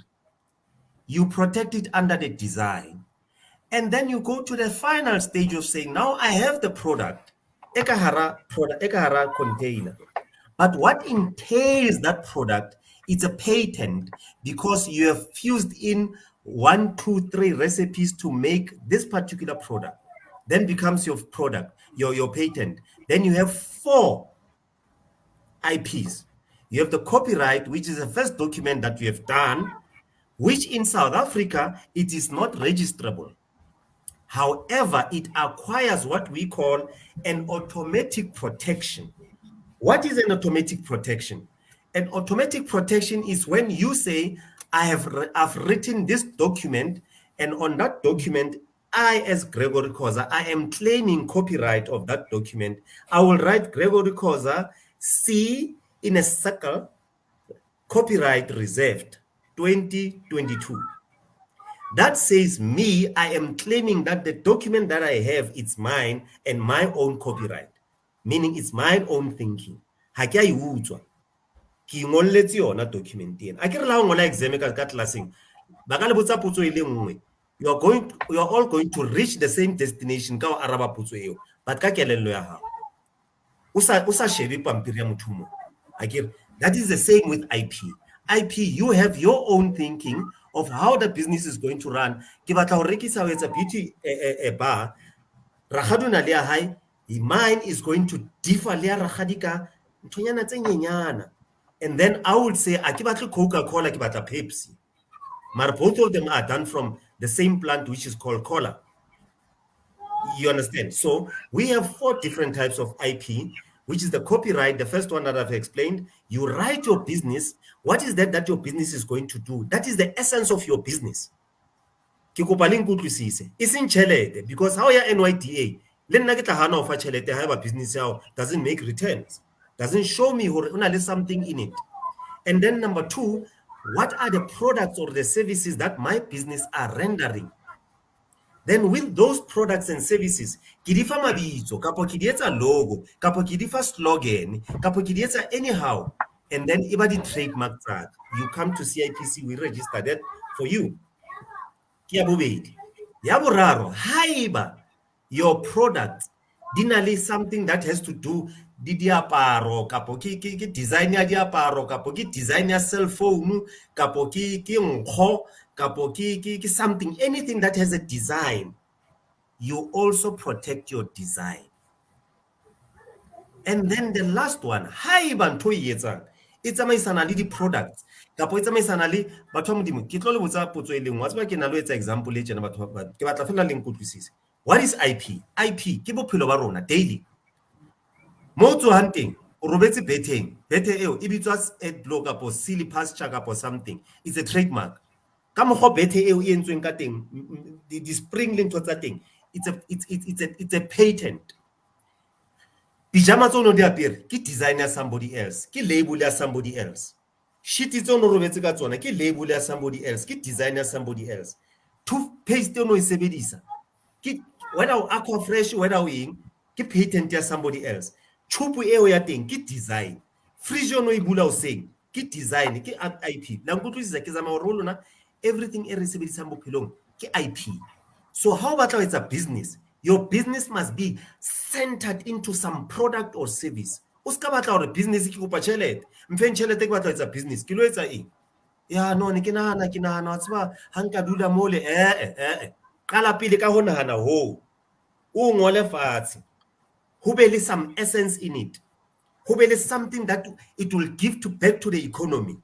You protect it under the design. And then you go to the final stage of saying, now I have the product, Ekahara container. But what entails that product, it's a patent, because you have fused in 1, 2, 3 recipes to make this particular product. Then becomes your product, your patent. Then you have 4 IPs. You have the copyright, which is the first document that you have done, which in South Africa, it is not registrable. However, it acquires what we call an automatic protection. What is an automatic protection? An automatic protection is when you say, I've written this document, and on that document, I, as Gregory Khoza, I am claiming copyright of that document. I will write Gregory Khoza, C in a circle, copyright reserved, 2022. That says me, I am claiming that the document that I have, it's mine and my own copyright, meaning it's my own thinking. Ha ke a e utswa. Ke ngolletse yona document ena. A ke re la ngola exam ka classing. Ba ka le botsa potso e le nngwe. You are all going to reach the same destination ka o araba potso eo, but ka kelello ya hao. O sa shebe pampiri ya motho mo. A ke re that is the same with IP. IP, you have your own thinking of how the business is going to run. Ke batla ho rekisa ho etsa beauty bar. Rakhadu na le ya hae, mine is going to differ le ya Rakhadi ka nthonyana tse nyenyana. And then I would say, a ke batle Coca-Cola, ke batla Pepsi. But both of them are done from the same plant, which is called cola. You understand? So we have 4 different types of IP, which is the copyright, the first one that I've explained. You write your business. What is that your business is going to do? That is the essence of your business. It's in chelete, because how ya NYDA, business doesn't make returns, doesn't show me something in it. And then number 2, what are the products or the services that my business are rendering? Then with those products and services, kidifa mabitso, kapo kidietsa logo, kapo kidifa slogan, kapo kidietsa anyhow, and then ibadi trademark tag. You come to CIPC, we register that for you. Kia bobedi. Ya boraro, haiba your product dinali something that has to do di diaparo, kapo ki design ya diaparo, kapo ki design ya cell phone, kapo ki nkgo, kapo ki something, anything that has a design, you also protect your design. And then the last one, haiba ntho e etsang, e tsamaisana le di products, kapo e tsamaisana le batho ba modimo. Ke tlo le botsa potso e lengwe, wa tseba ke na lo etsa example le tsena batho ba ke batla fela le nkutlwisise. What is IP? IP ke bophelo ba rona daily. Mo tso hunting, o robetse beteng, bete eo e bitswa adblock kapo silly pasture kapo something. It's a trademark. ka mokgwa bethe eo e entsweng ka teng di spring le ntho tsa teng, it's a patent. Pijama tse ono di apere ke design ya somebody else, ke label ya somebody else. Shit tse ono robetse ka tsona ke label ya somebody else, ke design ya somebody else. Toothpaste ono e sebedisa ke whether o aqua fresh whether o eng ke patent ya somebody else. Chupu eo ya teng ke design. Fridge ono e bula o seng ke design, ke IP. La nkutlwisisa ke zama ho lona everything e re sebedisang bophelong ke IP. So how batla it's a business, your business must be centered into some product or service. O ska batla hore business ke kopa tšhelete, mfeng tšhelete ke batla it's a business, ke lo etsa eng? Ya no ne ke nahana wa tseba ha nka dula mole qala pele ka ho nahana ho o ngole fatshe ho be le some essence in it, ho be le something that it will give back to the economy,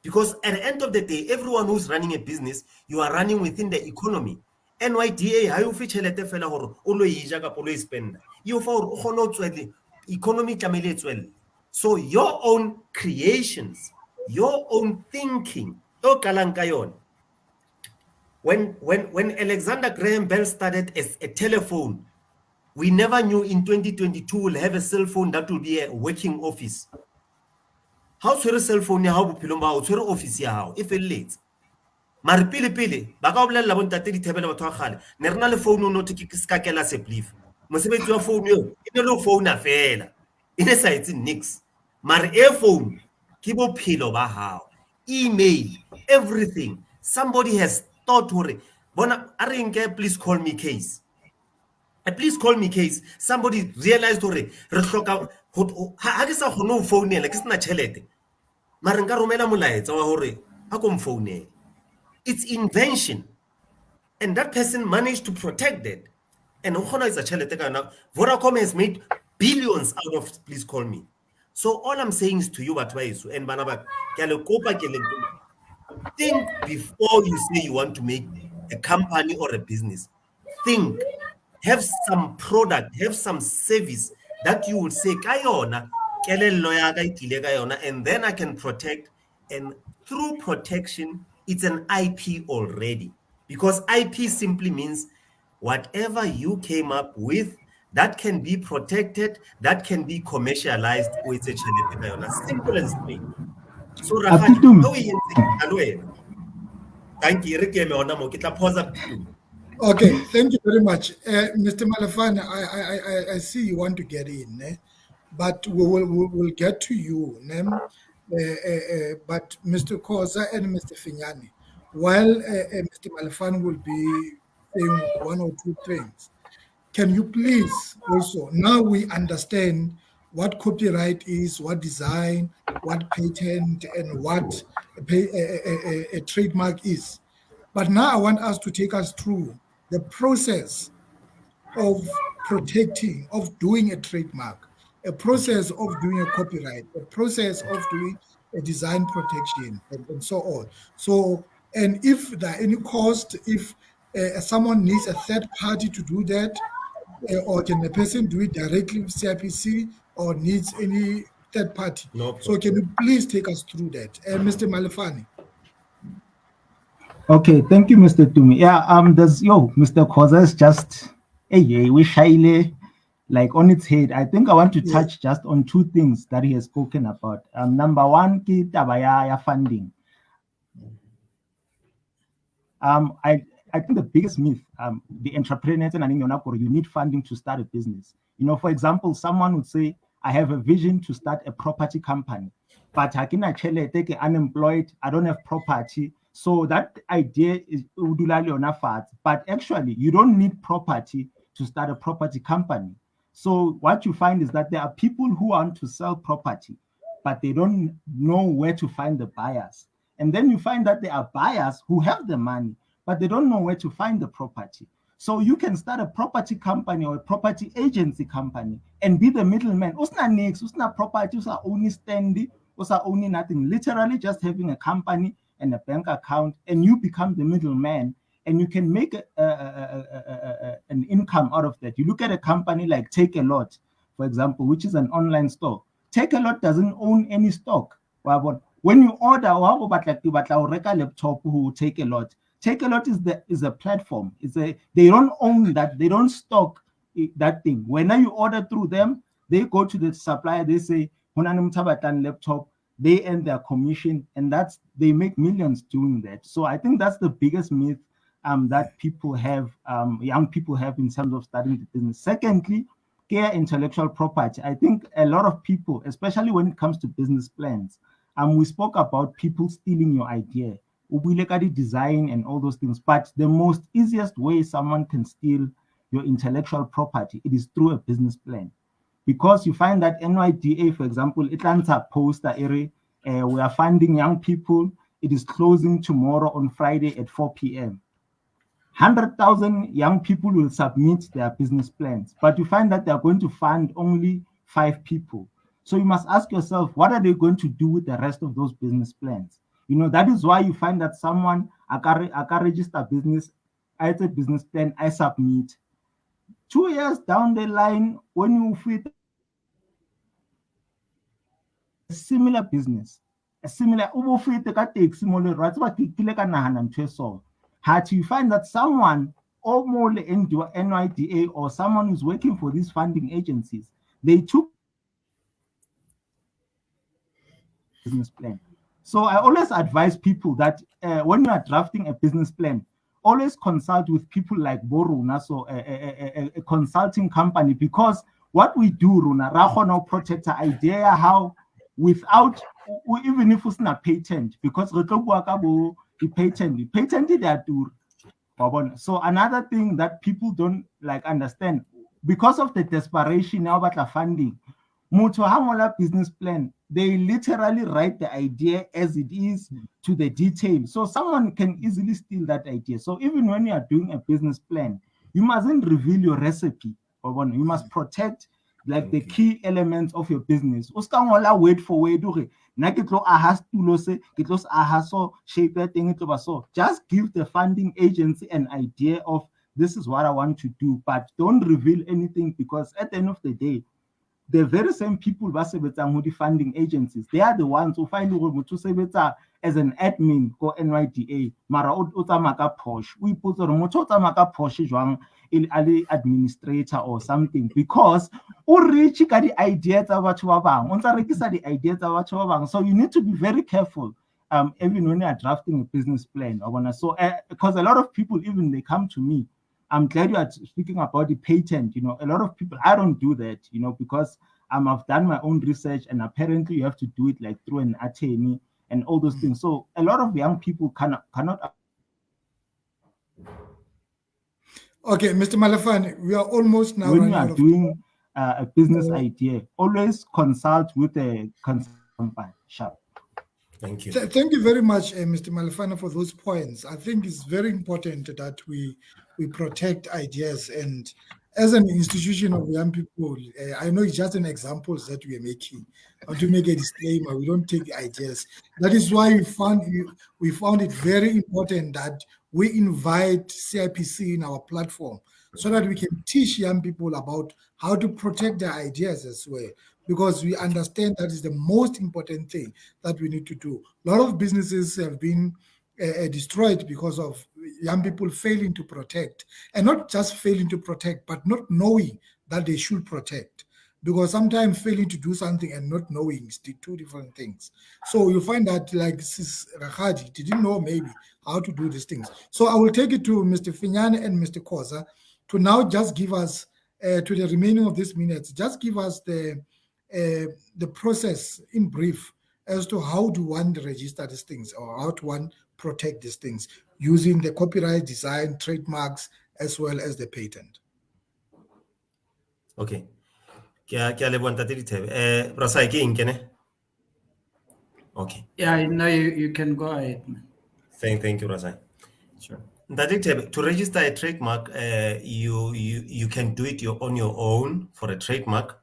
because at the end of the day everyone who's running a business, you are running within the economy. NYDA ha yo fi tšhelete fela hore o lo ija ka lo spenda, you fa hore o kgone ho tswele economy tlamele tswelle. So your own creations, your own thinking o qalang ka yona. When Alexander Graham Bell started as a telephone, we never knew in 2022 we'll have a cell phone that will be a working office. How tshwere cell phone ya hao bophelong ba hao, tshwere office ya hao e felletse. Mare pele ba ka bolella bo ntate di thebele batho ba kgale ne rena le phone no ke ska kela se brief mosebetsi wa phone eo e ne le phone fela e ne sa etse nix. Mare e phone ke bophelo ba hao, email, everything. Somebody has thought hore bona a re nke please call me case, a please call me case, somebody realized hore re hloka ha ke sa kgone ho founela ke sena tšhelete mare nka romela molaetsa wa hore a ko mfounele. It's invention, and that person managed to protect that. And Vodacom has made billions out of please call me. So all I'm saying is to you, Batwaisu and Banaba, think before you say you want to make a company or a business. Think, have some product, have some service that you will say, Kayona, and then I can protect. And through protection, it's an IP already, because IP simply means whatever you came up with that can be protected, that can be commercialized with a simple and straight. So thank you. Okay, thank you very much. Mr. Malafane, I see you want to get in, but we'll get to you. But Mr. Koza and Mr. Finyani, while Mr. Malafane will be saying one or two things, can you please also, now we understand what copyright is, what design, what patent, and what a trademark is. But now I want us to take us through the process of protecting, of doing a trademark, a process of doing a copyright, a process of doing a design protection, and so on. So, and if there are any cost, if someone needs a third party to do that, or can the person do it directly with CIPC, or needs any third party? No. So can you please take us through that? Mr. Malafane. Okay, thank you, Mr. Tumi. Yeah, there's Mr. Koza is just we shyly like on its head. I think I want to touch just on two things that he has spoken about. Number one, ki taba ya funding. I think the biggest myth, the entrepreneurs and you need funding to start a business. For example, someone would say, I have a vision to start a property company, but take unemployed, I don't have property. So that idea is but actually you don't need property to start a property company. So what you find is that there are people who want to sell property, but they don't know where to find the buyers. And then you find that there are buyers who have the money, but they don't know where to find the property. So you can start a property company or a property agency company and be the middleman. Usna next, usna property, usna only standing, usna only nothing. Literally just having a company and a bank account, and you become the middleman, and you can make an income out of that. You look at a company like Take a Lot, for example, which is an online store. Take a Lot doesn't own any stock. When you order, laptop who Take a Lot, Takealot is a platform. They don't own that. They don't stock that thing. When you order through them, they go to the supplier. They say, laptop. They earn their commission, and they make millions doing that. So I think that's the biggest myth that people have, young people have in terms of starting the business. Secondly, care intellectual property. I think a lot of people, especially when it comes to business plans, we spoke about people stealing your idea, design and all those things. But the most easiest way someone can steal your intellectual property, it is through a business plan. Because you find that NYDA, for example, it lands a poster area, we are funding young people. It is closing tomorrow on Friday at 4 p.m. 100,000 young people will submit their business plans, but you find that they're going to fund only 5 people. So you must ask yourself, what are they going to do with the rest of those business plans? That is why you find that someone, I can register business, I have a business plan, I submit. 2 years down the line, when you fit a similar business, a similar, you find that someone or more into NYDA or someone who's working for these funding agencies, they took business plan. So I always advise people that when you are drafting a business plan, always consult with people like Boruna, so a consulting company, because what we do, Runa, Rahono protect the idea how without, even if it's not patent, because the patent they are do. So another thing that people don't understand, because of the desperation now about the funding, business plan, they literally write the idea as it is to the detail. So someone can easily steal that idea. So even when you are doing a business plan, you mustn't reveal your recipe. You must protect the key elements of your business. Wait for wait. Just give the funding agency an idea of this is what I want to do, but don't reveal anything, because at the end of the day, the very same people who are the funding agencies, they are the ones who find as an admin for NYDA. Mara utamaka posh. We put on utamaka posh administrator or something, because reach the ideas of what you the ideas of what you. So you need to be very careful. Even when you are drafting a business plan. So because a lot of people, even they come to me. I'm glad you are speaking about the patent. A lot of people, I don't do that, because I've done my own research, and apparently you have to do it through an attorney and all those things. So a lot of young people cannot. Okay, Mr. Malafane, we are almost now. When you are doing a business idea, always consult with a company. Sharp. Thank you. Thank you very much, Mr. Malafane, for those points. I think it's very important that we protect ideas. And as an institution of young people, I know it's just an example that we are making. Not to make a disclaimer, we don't take ideas. That is why we found it very important that we invite CIPC in our platform, so that we can teach young people about how to protect their ideas as well, because we understand that is the most important thing that we need to do. A lot of businesses have been destroyed because of young people failing to protect, and not just failing to protect, but not knowing that they should protect. Because sometimes failing to do something and not knowing is the two different things. So you find that Sis Rakhadi didn't know maybe how to do these things. So I will take it to Mr. Finyane and Mr. Koza to now just give us, to the remaining of these minutes, just give us the process in brief as to how do one register these things, or how to one protect these things using the copyright, design, trademarks, as well as the patent. Okay. Okay. Yeah, no, you can go ahead. Thank you, Rasai. Sure. To register a trademark, you can do it on your own for a trademark,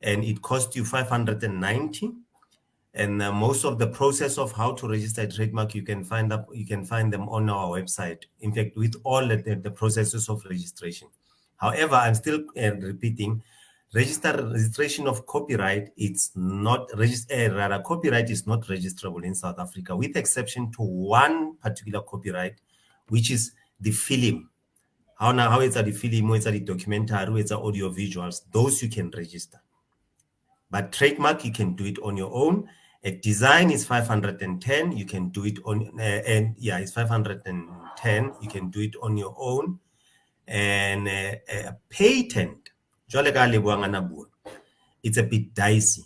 and it costs you 590. And most of the process of how to register a trademark, you can find them on our website. In fact, with all the processes of registration. However, I'm still repeating, registration of copyright, it's not copyright is not registrable in South Africa, with exception to one particular copyright, which is the film. How it's the film, it's the documentary, it's the audio visuals. Those you can register. But trademark, you can do it on your own. A design is 510. You can do it on, it's 510. You can do it on your own. And a patent, it's a bit dicey.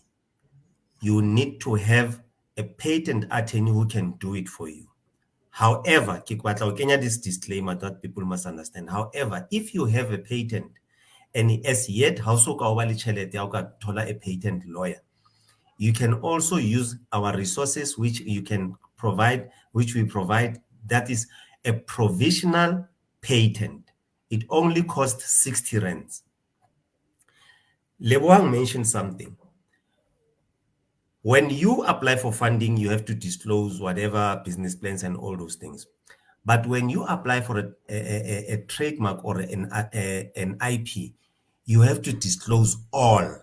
You need to have a patent attorney who can do it for you. However, this disclaimer that people must understand. However, if you have a patent and as yet a patent lawyer, you can also use our resources which we provide. That is a provisional patent. It only costs 60 rands. Leboang mentioned something. When you apply for funding, you have to disclose whatever business plans and all those things. But when you apply for a trademark or an IP, you have to disclose all.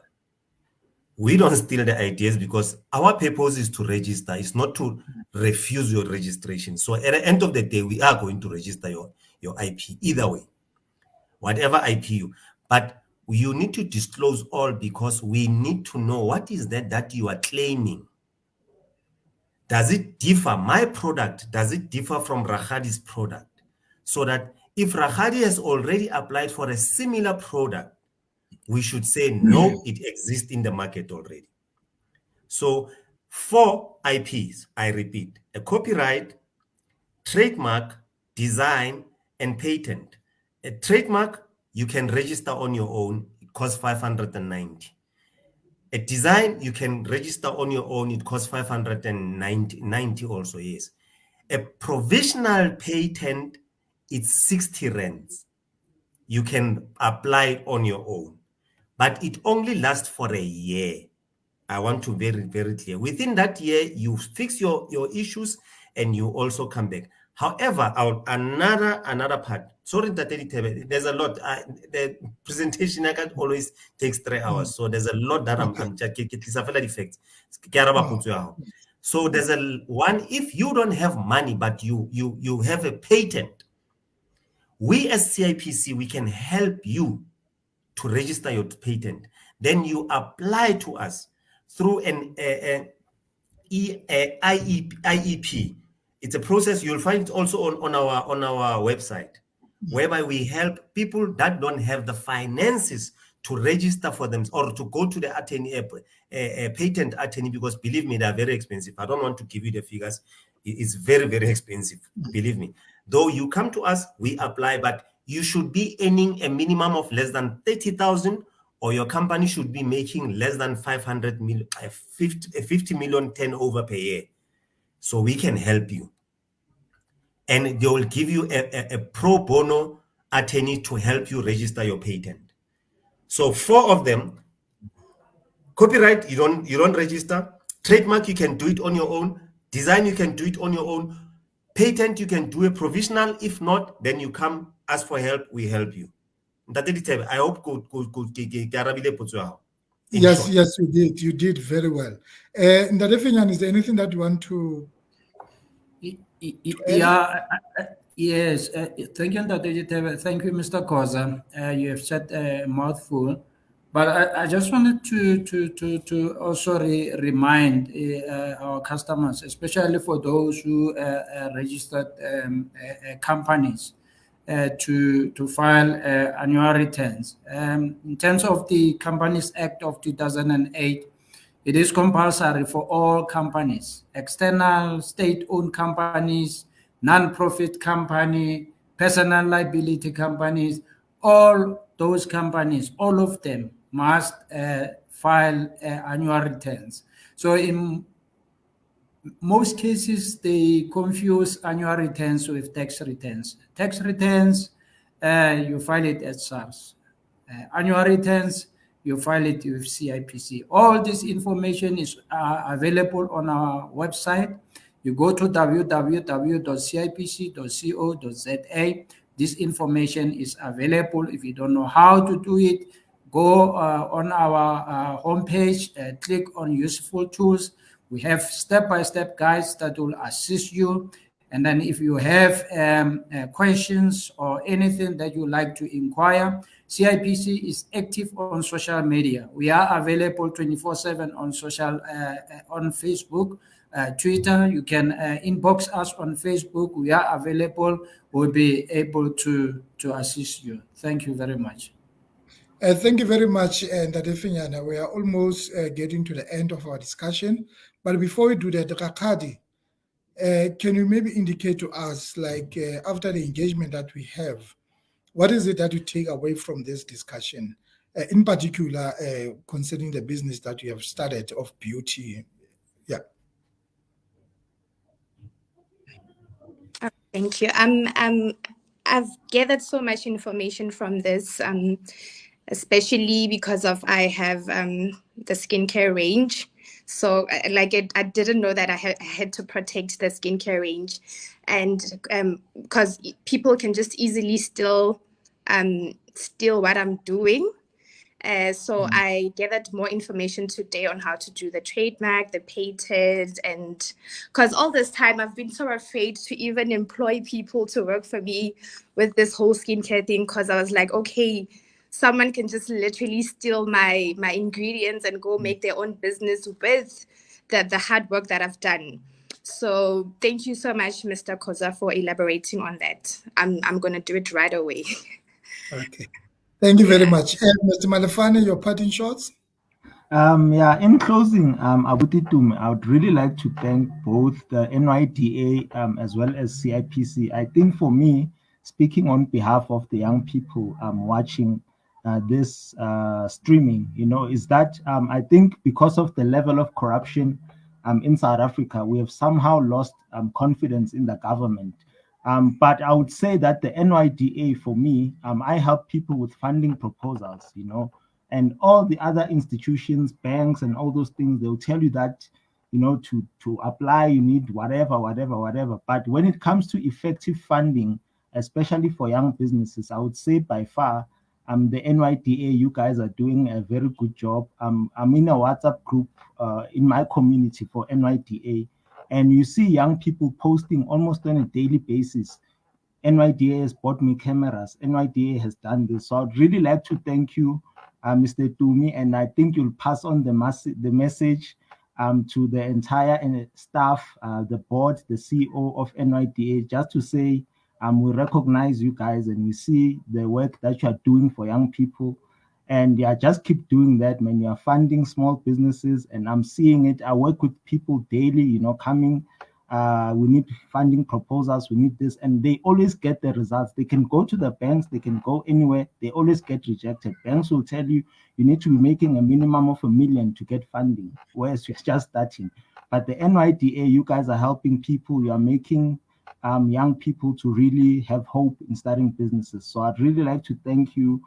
We don't steal the ideas because our purpose is to register. It's not to refuse your registration. So at the end of the day, we are going to register your IP either way, whatever IP you. But you need to disclose all because we need to know what is that you are claiming. Does it differ? My product, does it differ from Rakhadi's product? So that if Rakhadi has already applied for a similar product, we should say, no, it exists in the market already. So 4 IPs, I repeat, a copyright, trademark, design, and patent. A trademark, you can register on your own. It costs 590. A design, you can register on your own. It costs 590 also, yes. A provisional patent, it's 60 rands. You can apply on your own, but it only lasts for a year. I want to be very, very clear. Within that year, you fix your issues and you also come back. However, another part, sorry, there's a lot. The presentation I can always takes 3 hours. So there's a lot that I'm checking. So there's one, if you don't have money, but you have a patent, we as CIPC, we can help you to register your patent. Then you apply to us through an IEP. It's a process. You'll find it also on our website, whereby we help people that don't have the finances to register for them or to go to the attorney, a patent attorney, because believe me, they're very expensive. I don't want to give you the figures. It's very, very expensive. Believe me. Though you come to us, we apply, but you should be earning a minimum of less than 30,000, or your company should be making less than 500 million, 50 million turnover per year. So we can help you. And they will give you a pro bono attorney to help you register your patent. So 4 of them: copyright, you don't register. Trademark, you can do it on your own. Design, you can do it on your own. Patent, you can do a provisional. If not, then you come ask for help. We help you. I hope Yes, you did. You did very well. Ndadefinyan, is there anything that you want to? Yeah, yes. Thank you, Ndadejitebe. Thank you, Mr. Koza. You have said a mouthful, but I just wanted to also remind our customers, especially for those who registered companies, to file annual returns. In terms of the Companies Act of 2008, it is compulsory for all companies, external state-owned companies, non-profit company, personal liability companies, all those companies, all of them must file annual returns. So in most cases, they confuse annual returns with tax returns. Tax returns, you file it at SARS. Annual returns, you file it with CIPC. All this information is available on our website. You go to www.cipc.co.za. This information is available. If you don't know how to do it, go on our homepage, click on useful tools. We have step-by-step guides that will assist you And then if you have questions or anything that you like to inquire, CIPC is active on social media. We are available 24/7 on on Facebook, Twitter. You can inbox us on Facebook. We are available. We'll be able to assist you. Thank you very much. Thank you very much, Ndadefinyana. We are almost getting to the end of our discussion. But before we do that, Rakadi, can you maybe indicate to us, like after the engagement that we have, what is it that you take away from this discussion, in particular concerning the business that you have started of beauty? Yeah. Thank you. I've gathered so much information from this, especially because I have the skincare range. So I didn't know that I had to protect the skincare range, and because people can just easily steal what I'm doing. So I gathered more information today on how to do the trademark, the patent, and because all this time I've been so afraid to even employ people to work for me with this whole skincare thing, because I was like, okay, someone can just literally steal my ingredients and go make their own business with the hard work that I've done. So thank you so much, Mr. Koza, for elaborating on that. I'm going to do it right away. Okay. Thank you very much. Mr. Malefane, your parting shots? In closing, I would really like to thank both the NYDA as well as CIPC. I think for me, speaking on behalf of the young people watching this streaming, is that I think because of the level of corruption in South Africa, we have somehow lost confidence in the government. But I would say that the NYDA, for me, I help people with funding proposals, and all the other institutions, banks, and all those things, they'll tell you that, to apply, you need whatever. But when it comes to effective funding, especially for young businesses, I would say by far, the NYDA, you guys are doing a very good job. I'm in a WhatsApp group in my community for NYDA, and you see young people posting almost on a daily basis. NYDA has bought me cameras. NYDA has done this. So I'd really like to thank you, Mr. Tumi, and I think you'll pass on the message to the entire staff, the board, the CEO of NYDA, just to say we recognize you guys and we see the work that you are doing for young people. And yeah, just keep doing that, man. You are funding small businesses, and I'm seeing it. I work with people daily, coming. We need funding proposals, we need this, and they always get the results. They can go to the banks, they can go anywhere, they always get rejected. Banks will tell you need to be making a minimum of $1 million to get funding, whereas you're just starting. But the NYDA, you guys are helping people, you are making young people to really have hope in starting businesses. So I'd really like to thank you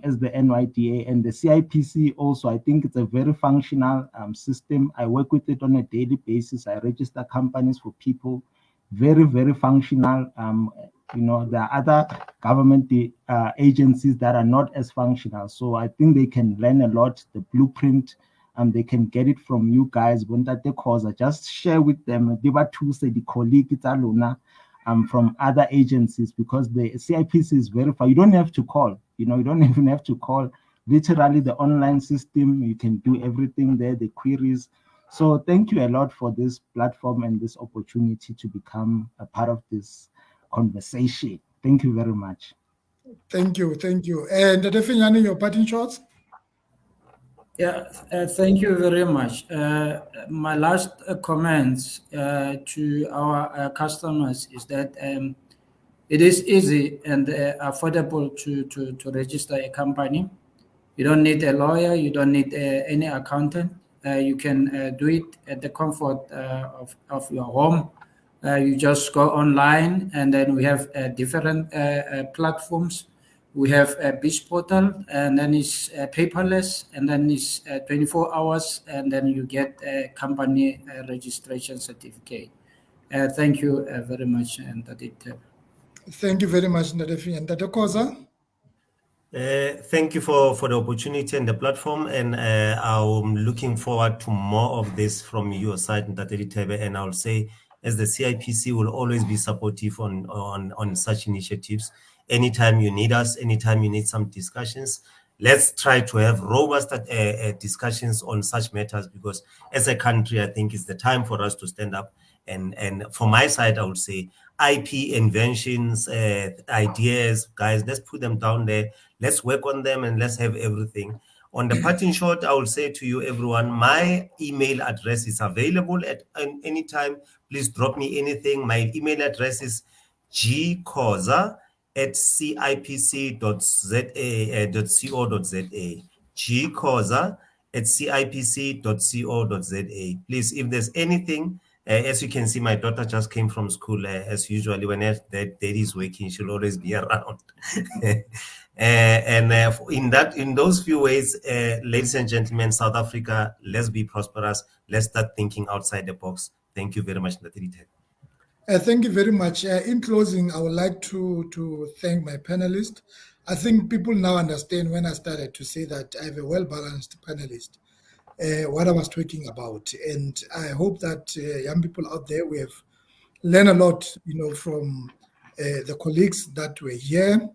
as the NYDA and the CIPC also. I think it's a very functional system. I work with it on a daily basis. I register companies for people. Very, very functional. There are other government agencies that are not as functional. So I think they can learn a lot, the blueprint, and they can get it from you guys. Just share with them. The colleagues from other agencies, because the CIPC is verified. You don't have to call. You don't even have to call. Literally, the online system, you can do everything there, the queries. So thank you a lot for this platform and this opportunity to become a part of this conversation. Thank you very much. Thank you. And Ndadefinyana, your parting shots? Yeah, thank you very much. My last comments to our customers is that it is easy and affordable to register a company. You don't need a lawyer, you don't need any accountant. You can do it at the comfort of your home. You just go online, and then we have different platforms. We have a Beach Portal, and then it's paperless, and then it's 24 hours, and then you get a company registration certificate. Thank you very much, and Thank you very much, Ndadefinyana. Ndade Koza? Thank you for the opportunity and the platform, and I'm looking forward to more of this from your side, Ndate Ditebe, and I'll say as the CIPC will always be supportive on such initiatives. Anytime you need us, anytime you need some discussions, let's try to have robust discussions on such matters, because as a country, I think it's the time for us to stand up. And from my side, I would say IP inventions, ideas, guys, let's put them down there. Let's work on them and let's have everything. On the parting shot, I will say to you, everyone, my email address is available at any time. Please drop me anything. My email address is gkoza@cipc.co.za. gkoza@cipc.co.za. Please, if there's anything, as you can see, my daughter just came from school. As usually, when daddy is working, she'll always be around. In those few ways, ladies and gentlemen, South Africa, let's be prosperous. Let's start thinking outside the box. Thank you very much, Ntadirite. Thank you very much. In closing, I would like to thank my panelists. I think people now understand when I started to say that I have a well-balanced panelist, what I was talking about. And I hope that young people out there, we have learned a lot, from the colleagues that were here,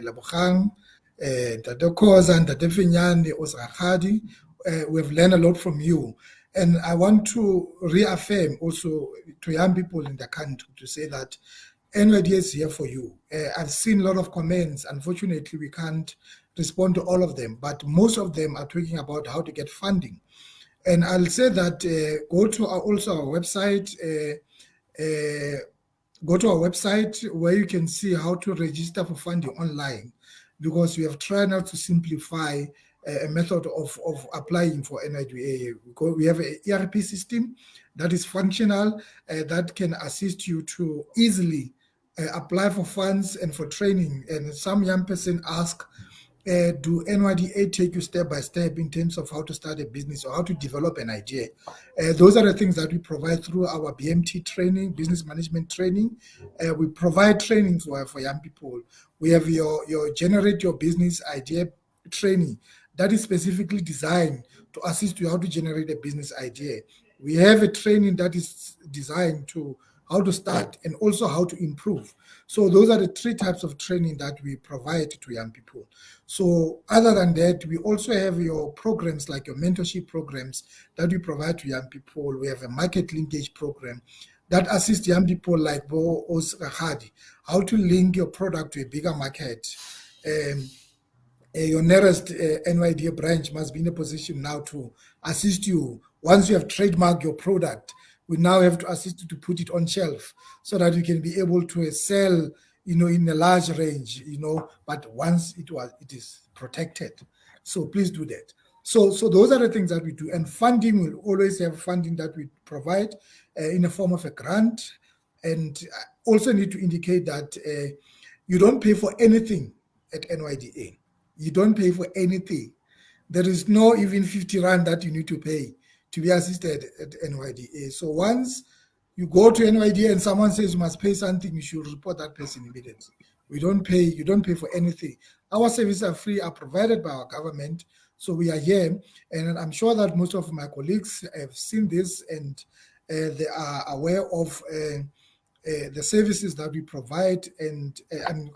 Labukhang, Tate Khoza, and Tate Finyane, Osrakadi. We have learned a lot from you. And I want to reaffirm also to young people in the country to say that NYDA is here for you. I've seen a lot of comments. Unfortunately, we can't respond to all of them, but most of them are talking about how to get funding. And I'll say that go to our website, where you can see how to register for funding online, because we have tried now to simplify a method of applying for NYDA. We have an ERP system that is functional, that can assist you to easily apply for funds and for training. And some young person ask, do NYDA take you step by step in terms of how to start a business or how to develop an idea? Those are the things that we provide through our BMT training, business management training. We provide training for young people. We have your generate your business idea training that is specifically designed to assist you how to generate a business idea. We have a training that is designed to how to start and also how to improve. So those are the three types of training that we provide to young people. So other than that, we also have your programs like your mentorship programs that we provide to young people. We have a market linkage program that assists young people like Bo Osrakadi, how to link your product to a bigger market. Your nearest NYDA branch must be in a position now to assist you. Once you have trademarked your product, we now have to assist you to put it on shelf so that you can be able to sell, in a large range, but once it is protected. So please do that. So those are the things that we do. And funding, will always have funding that we provide in the form of a grant. And I also need to indicate that you don't pay for anything at NYDA. You don't pay for anything. There is no even 50 Rand that you need to pay to be assisted at NYDA. So once you go to NYDA and someone says you must pay something, you should report that person immediately. You don't pay for anything. Our services are free, are provided by our government. So we are here, and I'm sure that most of my colleagues have seen this, and they are aware of the services that we provide, and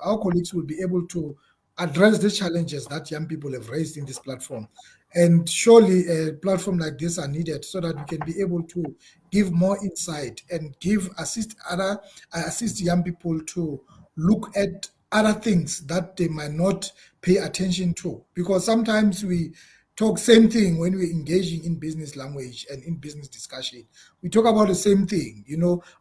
our colleagues will be able to address the challenges that young people have raised in this platform. And surely a platform like this are needed so that we can be able to give more insight and assist young people to look at other things that they might not pay attention to. Because sometimes we talk same thing when we're engaging in business language and in business discussion. We talk about the same thing,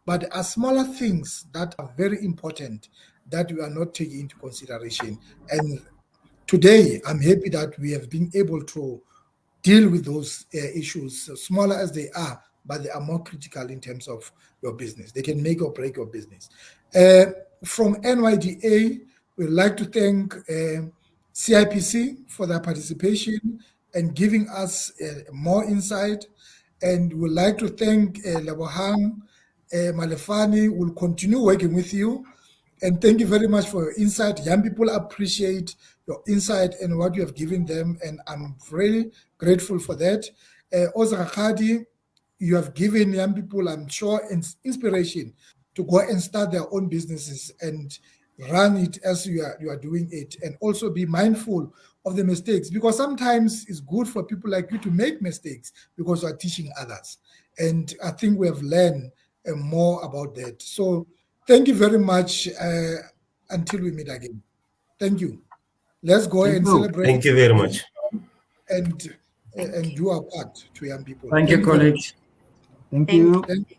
but there are smaller things that are very important that we are not taking into consideration. And today, I'm happy that we have been able to deal with those issues, smaller as they are, but they are more critical in terms of your business. They can make or break your business. From NYDA, we'd like to thank CIPC for their participation and giving us more insight. And we'd like to thank Lebohang Malefane. We'll continue working with you. And thank you very much for your insight. Young people appreciate your insight and what you have given them, and I'm really grateful for that. Osrakadi, you have given young people, I'm sure, inspiration to go and start their own businesses and run it as you are doing it, and also be mindful of the mistakes, because sometimes it's good for people like you to make mistakes because you are teaching others. And I think we have learned more about that. So thank you very much. Until we meet again. Thank you. Let's go and celebrate. Thank you very much. And do our part to young people. Thank you, colleagues. Thank you. Thank you.